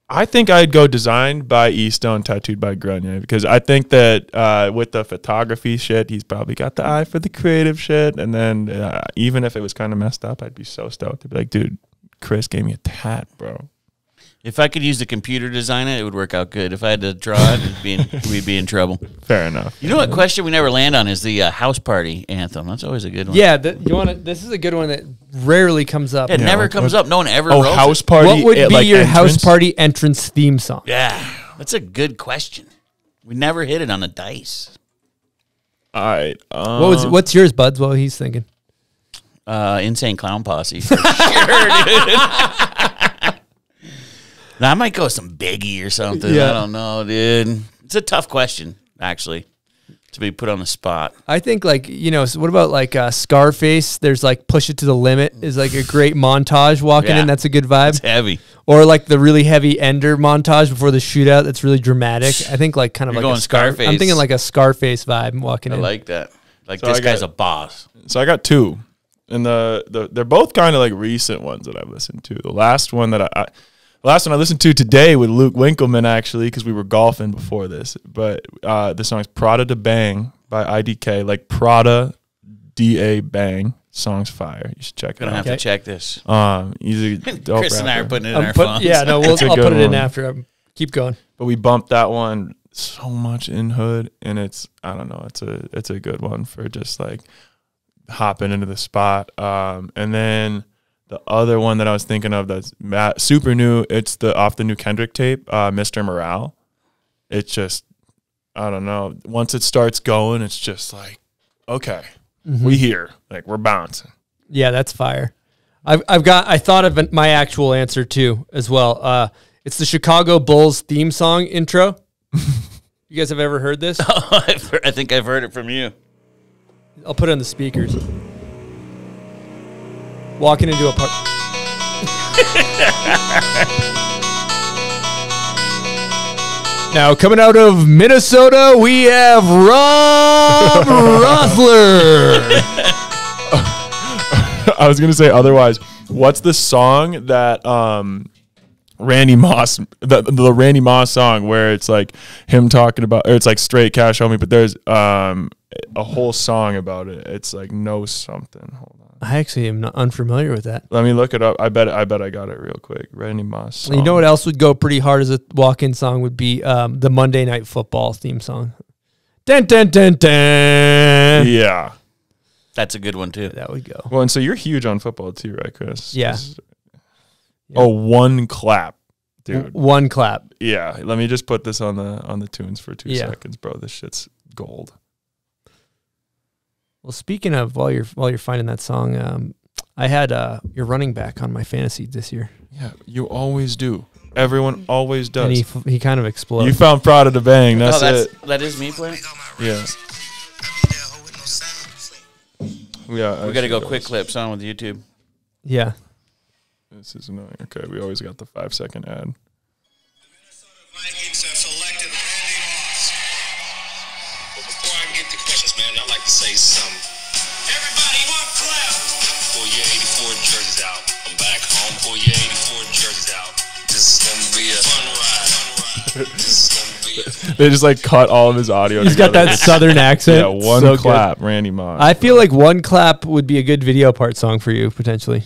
I think I'd go designed by Eastone, tattooed by Grenier, because I think that with the photography shit, he's probably got the eye for the creative shit. And then even if it was kind of messed up, I'd be so stoked to be like, dude, Chris gave me a tat, bro. If I could use the computer to design it, it would work out good. If I had to draw it, we'd be in trouble. Fair enough. You know what question we never land on is the house party anthem. That's always a good one. Yeah, this is a good one that rarely comes up. It never comes up. No one ever wrote house it. party. What would be like your entrance? house party entrance theme song? Yeah, that's a good question. We never hit it on the dice. All right. What's yours, buds? What he's thinking? Insane Clown Posse. For sure, dude. Now, I might go with some Biggie or something. Yeah. I don't know, dude. It's a tough question, actually, to be put on the spot. I think, like, so what about, like, Scarface? There's, like, Push It to the Limit is, like, a great montage walking in. That's a good vibe. It's heavy. Or, like, the really heavy Ender montage before the shootout that's really dramatic. I think, like, kind of You're like going Scarface. I'm thinking, like, a Scarface vibe walking in. I like that. Like, So this guy's a boss. So I got 2. And they're both kind of, like, recent ones that I've listened to. The last one that I listened to today with Luke Winkleman, actually, because we were golfing before this. But the song is Prada Da Bang by IDK. Like Prada, D-A Bang. Song's fire. You should check it out. Gonna have to check this. He's a dope Chris and I are rapper. putting it in our phones. Yeah, no, I'll put it in after. Keep going. But we bumped that one so much in hood, and it's a good one for just like hopping into the spot. And then the other one that I was thinking of that's super new, it's off the new Kendrick tape, Mr. Morale. It's just, I don't know. Once it starts going, it's just like, okay, we here, like we're bouncing. Yeah, that's fire. I thought of my actual answer too as well. It's the Chicago Bulls theme song intro. You guys have ever heard this? I think I've heard it from you. I'll put it on the speakers. Walking into a park. Now, coming out of Minnesota, we have Rob Roethler. I was going to say otherwise. What's the song that Randy Moss, the Randy Moss song where it's like him talking about, or it's like straight cash homie, but there's a whole song about it. It's like no something. Hold on. I actually am not unfamiliar with that. Let me look it up. I bet I got it real quick. Randy Moss song. You know what else would go pretty hard as a walk-in song would be the Monday Night Football theme song. Dun, dun, dun, dun. Yeah. That's a good one, too. That would go. Well, and so you're huge on football, too, right, Chris? Yeah. Oh, one clap, dude. One clap. Yeah. Let me just put this on the tunes for 2 seconds, bro. This shit's gold. Well, speaking of while you're finding that song, I had your running back on my fantasy this year. Yeah, you always do. Everyone always does. And he kind of exploded. You found Prada to Bang. That's it. That is me playing? Yeah. Yeah. We got to go quick clips on with YouTube. Yeah. This is annoying. Okay, we always got the 5-second ad. Vikings have selected Randy Moss. But before I get the questions, man, I'd like to say something. Everybody, one clap. Pull your 84 jerseys out. I'm back home. Pull your 84 jerseys out. This is going to be a fun ride. This is going to be They just like cut all of his audio. He's got that southern accent. Yeah, one So clap, good. Randy Moss. I feel like one clap would be a good video part song for you, potentially.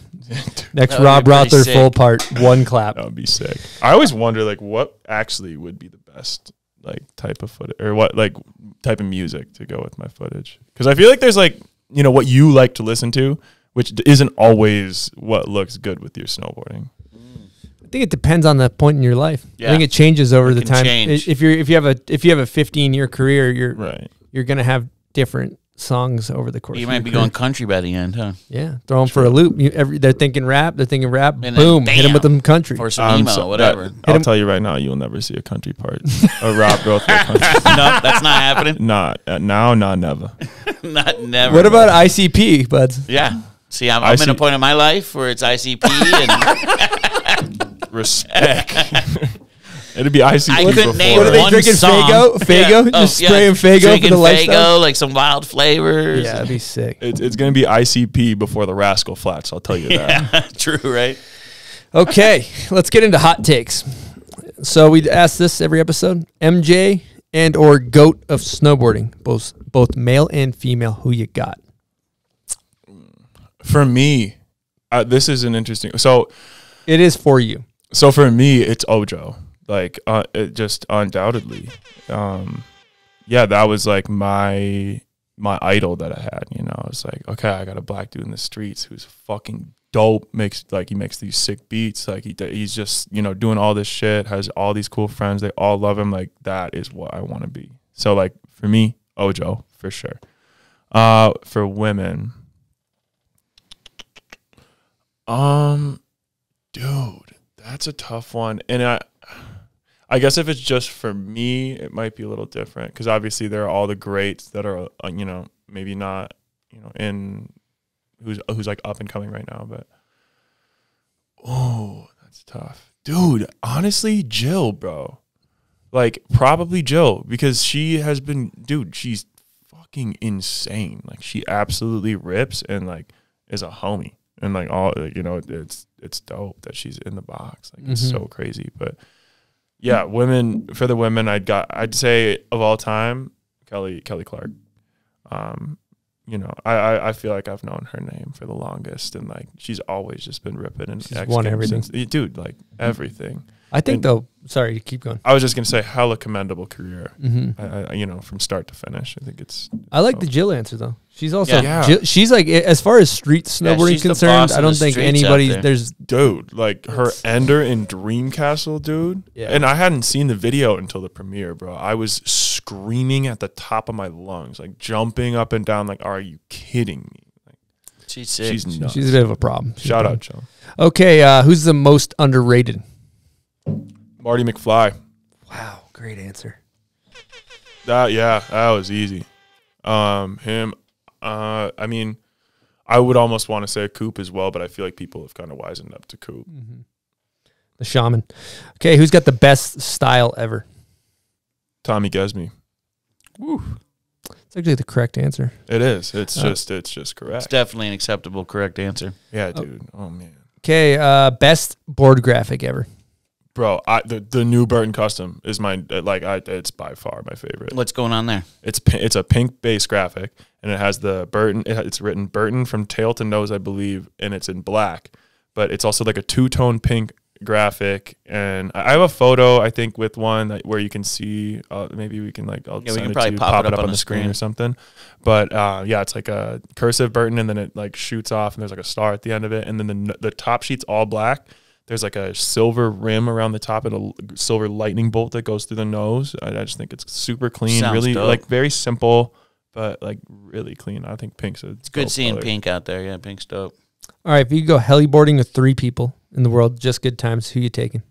Next Rob Roethler full part, one clap. That would be sick. I always wonder like what actually would be the best like type of footage or what like type of music to go with my footage. Because I feel like there's like, you know, what you like to listen to, which isn't always what looks good with your snowboarding. I think it depends on the point in your life. Yeah. I think it changes over the time. Change. If you have a 15-year career, you're gonna have different songs over the course. You of might your be career. going country by the end, huh? Yeah, throw them for a loop. They're thinking rap. And Boom, then hit them with them country. Or some emo, whatever. I'll tell you right now, you'll never see a country part. A Rob Roethler country. No, that's not happening. Not now, not never. Not never. What about ICP, buds? Yeah. See, I'm in a point in my life where it's ICP and respect. It'd be ICP. I couldn't name What are they one drinking? song. Faygo? Yeah. Just spraying Faygo Drinking for the lifestyle? Faygo, like some wild flavors. Yeah, that'd be sick. It's going to be ICP before the Rascal Flats. I'll tell you that. Yeah, true, right? Okay, let's get into hot takes. So we ask this every episode: MJ and or GOAT of snowboarding, both male and female. Who you got? For me, this is an interesting. So it is for you. So for me, it's Ojo. Like, it just undoubtedly. Yeah, that was like my idol that I had. You know, I was like, okay, I got a black dude in the streets who's fucking dope. He makes these sick beats. Like he's just, you know, doing all this shit. Has all these cool friends. They all love him. Like that is what I want to be. So like for me, Ojo for sure. For women, dude, that's a tough one. And I guess if it's just for me, it might be a little different because obviously there are all the greats that are, you know, maybe not, you know, in who's like up and coming right now. But oh, that's tough, dude. Honestly, Jill, bro, like probably Jill because she has been, dude. She's fucking insane. Like she absolutely rips and like is a homie and like all, you know, it's dope that she's in the box. Like it's so crazy, but. Yeah, for the women, I'd say of all time, Kelly Clark. You know, I feel like I've known her name for the longest, and like she's always just been ripping and she's won everything, dude. Like everything. I think sorry, keep going. I was just gonna say, hella commendable career. You know, from start to finish. I think it's. I like the Jill answer though. She's also yeah. She's like, as far as street snowboarding concerned, I don't think there's dude like her ender in Dreamcastle, dude. Yeah. And I hadn't seen the video until the premiere, bro. I was screaming at the top of my lungs, like jumping up and down. Like, are you kidding me? Like, she's sick. She's nuts. She's a bit of a problem. Shout out, Jill. Okay, who's the most underrated? Marty McFly. Wow, great answer. That was easy. Him. I mean, I would almost want to say a coupe as well, but I feel like people have kind of wisened up to coupe. The Shaman. Okay, who's got the best style ever? Tommy Gesme. Woo. It's actually the correct answer. It is. It's just correct. It's definitely an acceptable, correct answer. Yeah, dude. Oh man. Okay, best board graphic ever. Bro, the new Burton custom is my it's by far my favorite. What's going on there? It's a pink base graphic, and it has the Burton. It's written Burton from tail to nose, I believe, and it's in black. But it's also like a two-tone pink graphic, and I have a photo I think with one where you can see. Maybe we can we can probably pop it up on the screen or something. But yeah, it's like a cursive Burton, and then it like shoots off, and there's like a star at the end of it, and then the top sheet's all black. There's like a silver rim around the top and a silver lightning bolt that goes through the nose. I just think it's super clean. Sounds really dope. like very simple, but like really clean. I think pink's it's good seeing pink out there. Yeah, pink's dope. All right, if you could go heliboarding with 3 people in the world, just good times, who you taking?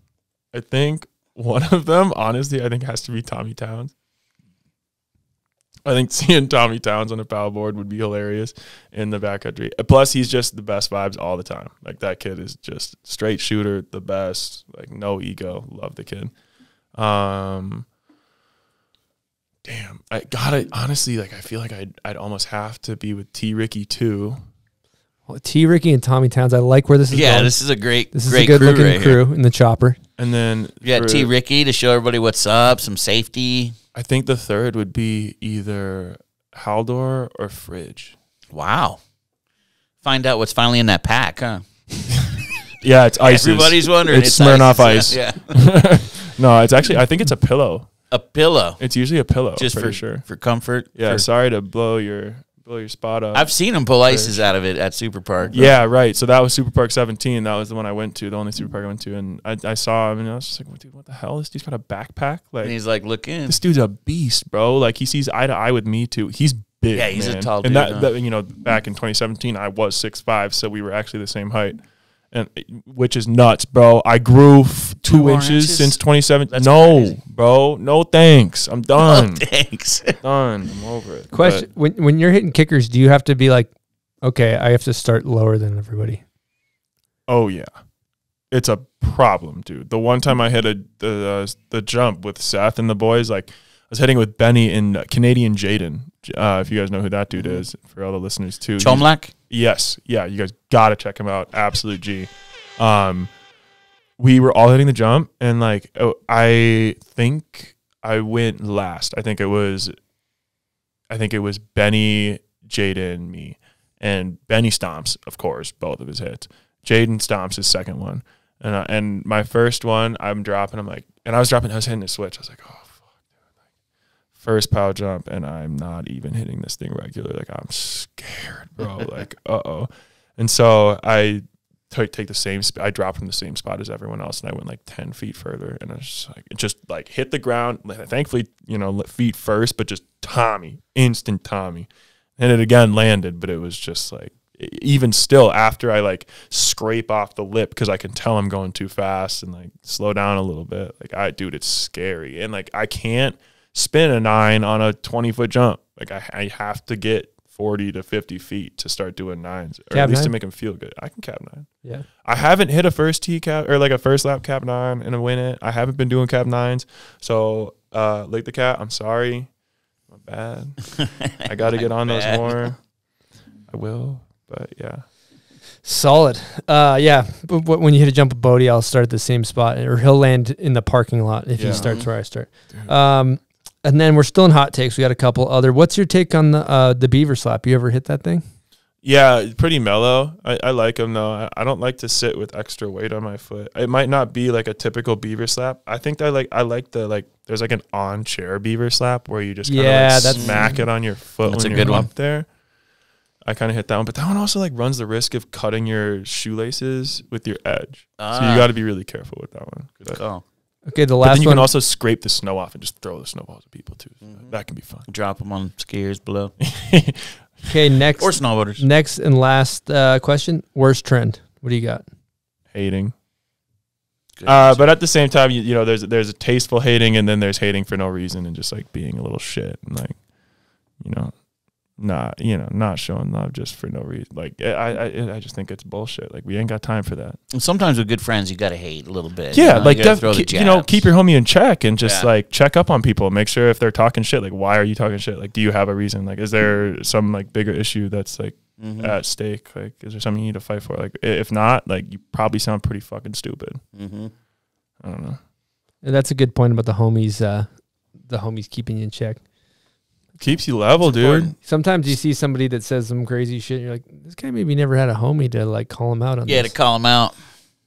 I think one of them, honestly, I think has to be Tommy Towns. I think seeing Tommy Towns on a paddleboard would be hilarious in the backcountry. Plus, he's just the best vibes all the time. Like, that kid is just straight shooter, the best, like, no ego. Love the kid. Damn, I gotta, honestly, like, I feel like I'd almost have to be with T. Ricky, too. Well, T. Ricky and Tommy Towns, I like where this is going. Yeah, this is a great This is a good-looking crew in the chopper. And then you got T. Ricky to show everybody what's up, some safety. I think the third would be either Haldor or Fridge. Wow. Find out what's finally in that pack, huh? Yeah, it's ice. Everybody's wondering. It's Smirnoff ice. Yeah. No, it's actually, I think it's a pillow. A pillow. It's usually a pillow, just for sure. For comfort. Yeah, sorry to blow your spot up. I've seen them pull ices out of it at Super Park. Yeah, right. So that was Super Park 17. That was the one I went to, the only Super Park I went to. And I saw him, and I was just like, dude, what the hell? This dude's got a backpack? Like, and he's like, look in. This dude's a beast, bro. Like, he sees eye to eye with me, too. He's big, yeah, he's man. a tall dude. And that, you know, back in 2017, I was 6'5", so we were actually the same height. And which is nuts, bro. I grew 2 inches since 2017. That's no, crazy. Bro. No thanks. I'm done. No thanks. Done. I'm over it. Question: when you're hitting kickers, do you have to be like, okay, I have to start lower than everybody? Oh yeah, it's a problem, dude. The one time I hit the jump with Seth and the boys, like I was hitting with Benny and Canadian Jaden. If you guys know who that dude is, for all the listeners too. Chomlak? Yes. Yeah, you guys got to check him out. Absolute G. We were all hitting the jump, and like I think I went last. I think it was Benny, Jaden, me. And Benny stomps, of course, both of his hits. Jaden stomps his second one. And my first one, I'm dropping. I'm like, and I was hitting the switch. I was like, oh, first pow jump, and I'm not even hitting this thing regular. Like, I'm scared, bro. Like, uh-oh. And so I take the same I dropped from the same spot as everyone else, and I went like 10 feet further, and I was just like hit the ground. Thankfully, you know, feet first, but just instant Tommy. And it again landed, but it was just like, even still after I like scrape off the lip, because I can tell I'm going too fast, and like slow down a little bit. Like, dude, it's scary. And like, I can't spin a 9 on a 20-foot jump. Like, I have to get 40 to 50 feet to start doing 9s, or Cap at least 9? to make them feel good. I can cap 9. Yeah. I haven't hit a first tee cap or like a first lap cap 9 and a win it. I haven't been doing cap 9s. So, Lick the Cat, I'm sorry. My bad. I got to get on those more. I will, but yeah. Solid. Yeah. But when you hit a jump with Bodie, I'll start at the same spot, or he'll land in the parking lot if he starts where I start. And then we're still in hot takes. We got a couple other. What's your take on the beaver slap? You ever hit that thing? Yeah, pretty mellow. I like them though. I don't like to sit with extra weight on my foot. It might not be like a typical beaver slap. I think I like the there's like an on chair beaver slap where you just kind of smack it on your foot when you're up there. I kind of hit that one, but that one also like runs the risk of cutting your shoelaces with your edge. So you got to be really careful with that one. Good call. Okay, the But last then you one. can also scrape the snow off and just throw the snowballs at people too. So that can be fun. Drop them on skiers below. Okay, next. Or snowboarders. Next and last question. Worst trend. What do you got? Hating. But at the same time, you know, there's a tasteful hating, and then there's hating for no reason and just like being a little shit and like, you know, not showing love just for no reason. Like I just think it's bullshit. Like we ain't got time for that. And sometimes with good friends, you got to hate a little bit. Yeah, like keep your homie in check and just like check up on people. Make sure if they're talking shit, like why are you talking shit? Like, do you have a reason? Like, is there some like bigger issue that's like at stake? Like, is there something you need to fight for? Like, if not, like you probably sound pretty fucking stupid. I don't know. And that's a good point about the homies. The homies keeping you in check. Keeps you level, dude. Sometimes you see somebody that says some crazy shit. And you're like, this guy maybe never had a homie to like call him out on. Yeah, this. to call him out.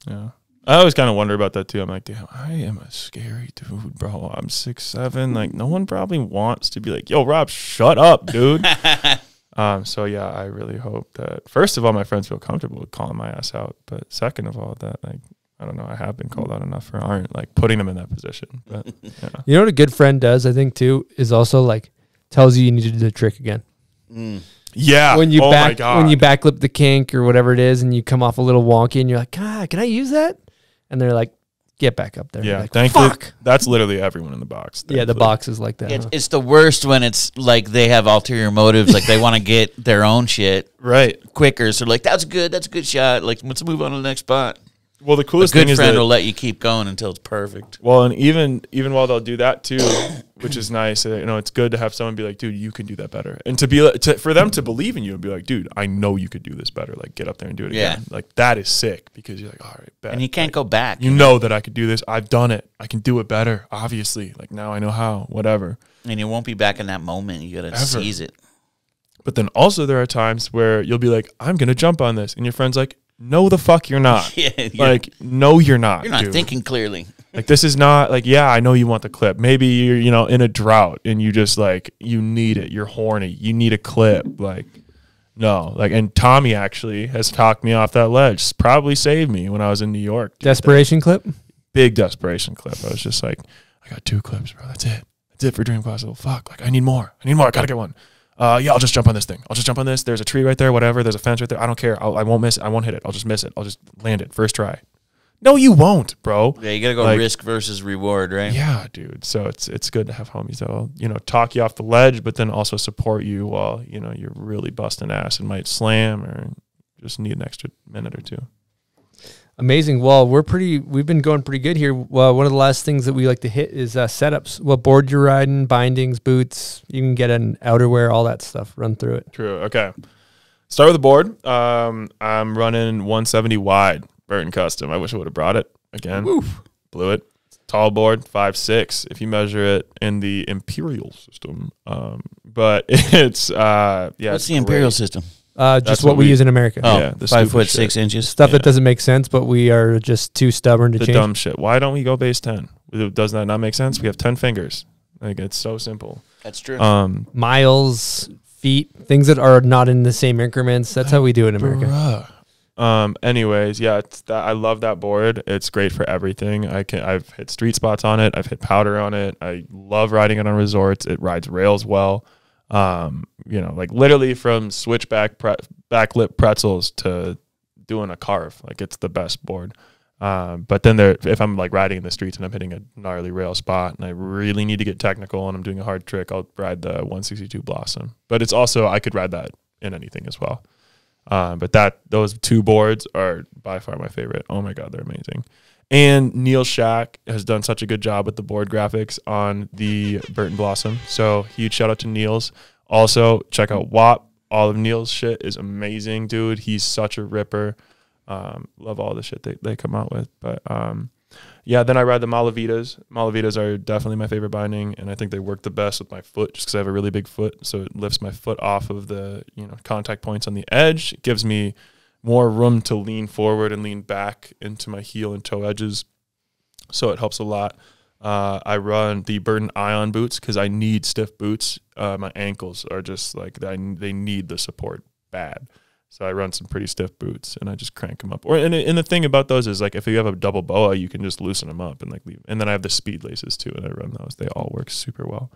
Yeah, I always kind of wonder about that too. I'm like, damn, I am a scary dude, bro. I'm 6'7". Like, no one probably wants to be like, yo, Rob, shut up, dude. So yeah, I really hope that first of all, my friends feel comfortable with calling my ass out. But second of all, that like, I don't know, I have been called out enough for aren't like putting them in that position. But yeah. You know what a good friend does, I think too, is also like tells you need to do the trick again. Yeah. When you backlip the kink or whatever it is, and you come off a little wonky, and you're like, God, can I use that? And they're like, get back up there. Yeah, like, thankfully, fuck. that's literally everyone in the box. Thankfully. Yeah, the box is like that. It's the worst when it's like they have ulterior motives, like they want to get their own shit quicker. So like, that's a good shot. Like, let's move on to the next spot. Well, the coolest thing is that a good friend that will let you keep going until it's perfect. Well, and even while they'll do that too, which is nice. It's good to have someone be like, dude, you can do that better, and for them to believe in you and be like, dude, I know you could do this better. Like, get up there and do it again. Like, that is sick because you're like, all right, bet. And you can't go back. You know that I could do this. I've done it. I can do it better. Obviously, like now I know how. Whatever. And you won't be back in that moment. You gotta seize it. But then also there are times where you'll be like, I'm gonna jump on this, and your friend's like, no, the fuck you're not. Like, no, you're not. You're not dude. thinking clearly. Like, this is not like, yeah, I know you want the clip. Maybe you're, in a drought and you just like, you need it. You're horny. You need a clip. Like, no. Like, and Tommy actually has talked me off that ledge. Probably saved me when I was in New York. Desperation clip? Big desperation clip. I was just like, I got 2 clips, bro. That's it. That's it for Dream Possible. Fuck. Like, I need more. I gotta get one. Yeah, I'll just jump on this thing. I'll just jump on this. There's a tree right there, whatever. There's a fence right there. I don't care. I won't miss it. I won't hit it. I'll just miss it. I'll just land it. First try. No, you won't, bro. Yeah, you got to go risk versus reward, right? Yeah, dude. So it's good to have homies that'll, talk you off the ledge, but then also support you while, you're really busting ass and might slam or just need an extra minute or two. Amazing. Well, we've been going pretty good here. Well, one of the last things that we like to hit is setups. What board you're riding, bindings, boots. You can get an outerwear, all that stuff. Run through it. True. Okay. Start with the board. I'm running 170 wide Burton custom. I wish I would have brought it again. Oof. Blew it. Tall board, 5'6" if you measure it in the Imperial system. But it's What's the Imperial system? Just what we use in America. Oh, yeah, 5'6" stuff that doesn't make sense, but we are just too stubborn to change. The dumb shit. Why don't we go base 10? Does that not make sense? We have 10 fingers. Like, it's so simple. That's true. Miles, feet, things that are not in the same increments. That's how we do it in America. Anyways, yeah, I love that board. It's great for everything. I've hit street spots on it. I've hit powder on it. I love riding it on resorts. It rides rails well. Like literally from switchback backlip pretzels to doing a carve. Like, it's the best board. But then if I'm like riding in the streets and I'm hitting a gnarly rail spot and I really need to get technical and I'm doing a hard trick, I'll ride the 162 Blossom. But it's also, I could ride that in anything as well. But those 2 boards are by far my favorite. Oh my God, they're amazing. And Neil Shack has done such a good job with the board graphics on the Burton Blossom. So huge shout out to Neil's. Also, check out WAP. All of Neil's shit is amazing, dude. He's such a ripper. Love all the shit they come out with. But then I ride the Malavitas. Malavitas are definitely my favorite binding, and I think they work the best with my foot just because I have a really big foot. So it lifts my foot off of the contact points on the edge. It gives me more room to lean forward and lean back into my heel and toe edges. So it helps a lot. I run the Burton Ion boots because I need stiff boots. My ankles are just like, they need the support bad. So I run some pretty stiff boots and I just crank them up. And the thing about those is, like, if you have a double boa, you can just loosen them up and like leave. And then I have the speed laces too, and I run those. They all work super well.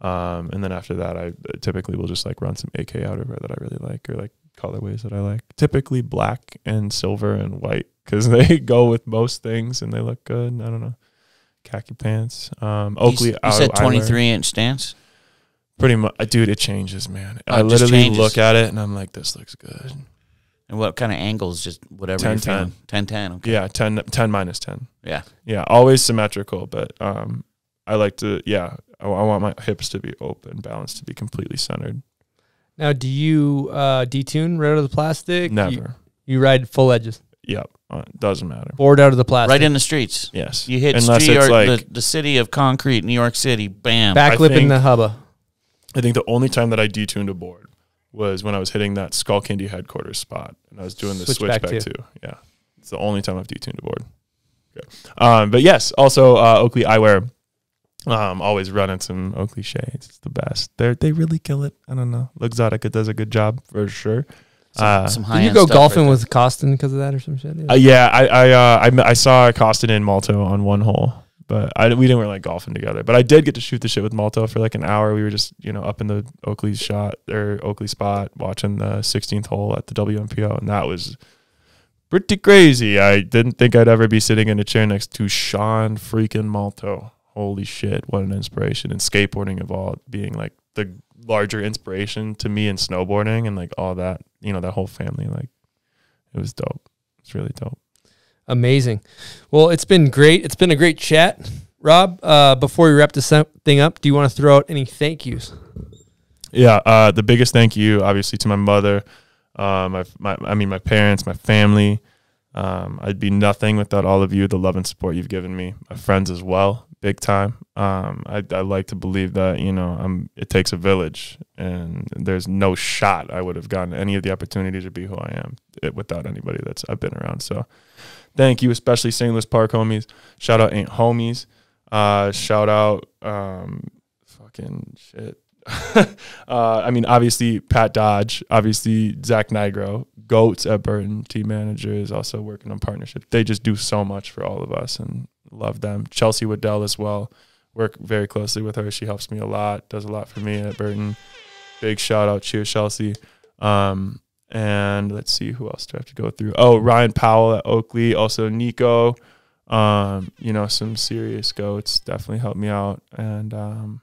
And then after that, I typically will just like run some AK outerwear that I really like, or like colorways that I like. Typically black and silver and white because they go with most things and they look good. I don't know. Khaki pants. Oakley. You said 23-inch stance? Pretty much, dude. It changes, man. I literally look at it and I'm like, this looks good. And what kind of angles? Just whatever. 10, 10. 10, 10. Okay. Yeah, 10 minus 10. Yeah. Yeah, always symmetrical, but I like to. Yeah, I want my hips to be open, balance to be completely centered. Now, do you detune right out of the plastic? Never. You ride full edges. Yep. Doesn't matter. Board out of the plastic. Right in the streets. Yes. You hit the city of concrete, New York City. Bam. Backlip in the hubba. I think the only time that I detuned a board was when I was hitting that Skull Candy headquarters spot, and I was doing the switchback too. Yeah. It's the only time I've detuned a board. Okay. But yes, also Oakley eyewear. Always running some Oakley shades. It's the best. They really kill it. I don't know. Luxottica does a good job for sure. Some high-end did you go golfing right with Costin because of that or some shit? Yeah, I saw Costin in Malto on one hole, but we didn't really like golfing together. But I did get to shoot the shit with Malto for like an hour. We were just up in the Oakley spot watching the 16th hole at the WMPO, and that was pretty crazy. I didn't think I'd ever be sitting in a chair next to Sean freaking Malto. Holy shit, what an inspiration. And skateboarding evolved being like the larger inspiration to me in snowboarding and like all that, that whole family. Like, it was dope. It's really dope. Amazing. Well, it's been great. It's been a great chat. Rob, before we wrap this thing up, do you want to throw out any thank yous? Yeah, the biggest thank you, obviously, to my mother, my parents, my family. I'd be nothing without all of you, the love and support you've given me. My friends as well, big time. I like to believe that, it takes a village, and there's no shot I would have gotten any of the opportunity to be who I am without anybody I've been around. So thank you, especially St. Louis Park homies. Shout out Ain't Homies. Shout out fucking shit. Obviously Pat Dodge, obviously Zach Nigro, Goats at Burton, team manager, is also working on partnership. They just do so much for all of us, and love them. Chelsea Waddell as well. Work very closely with her. She helps me a lot, does a lot for me at Burton. Big shout out. Cheers, Chelsea. And let's see, who else do I have to go through? Oh, Ryan Powell at Oakley. Also Nico. Some serious goats definitely helped me out. And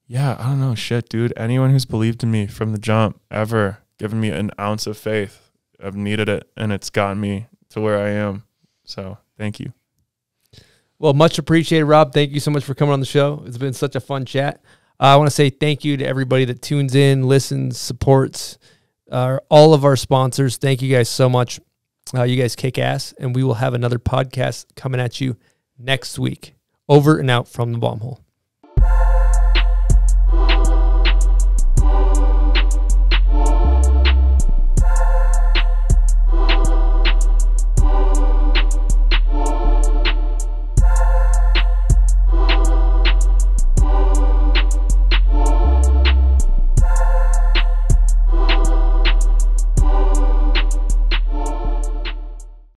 yeah, I don't know. Shit, dude. Anyone who's believed in me from the jump, ever given me an ounce of faith, I've needed it, and it's gotten me to where I am. So thank you. Well, much appreciated, Rob. Thank you so much for coming on the show. It's been such a fun chat. I want to say thank you to everybody that tunes in, listens, supports, all of our sponsors. Thank you guys so much. You guys kick ass, and we will have another podcast coming at you next week. Over and out from the bomb hole.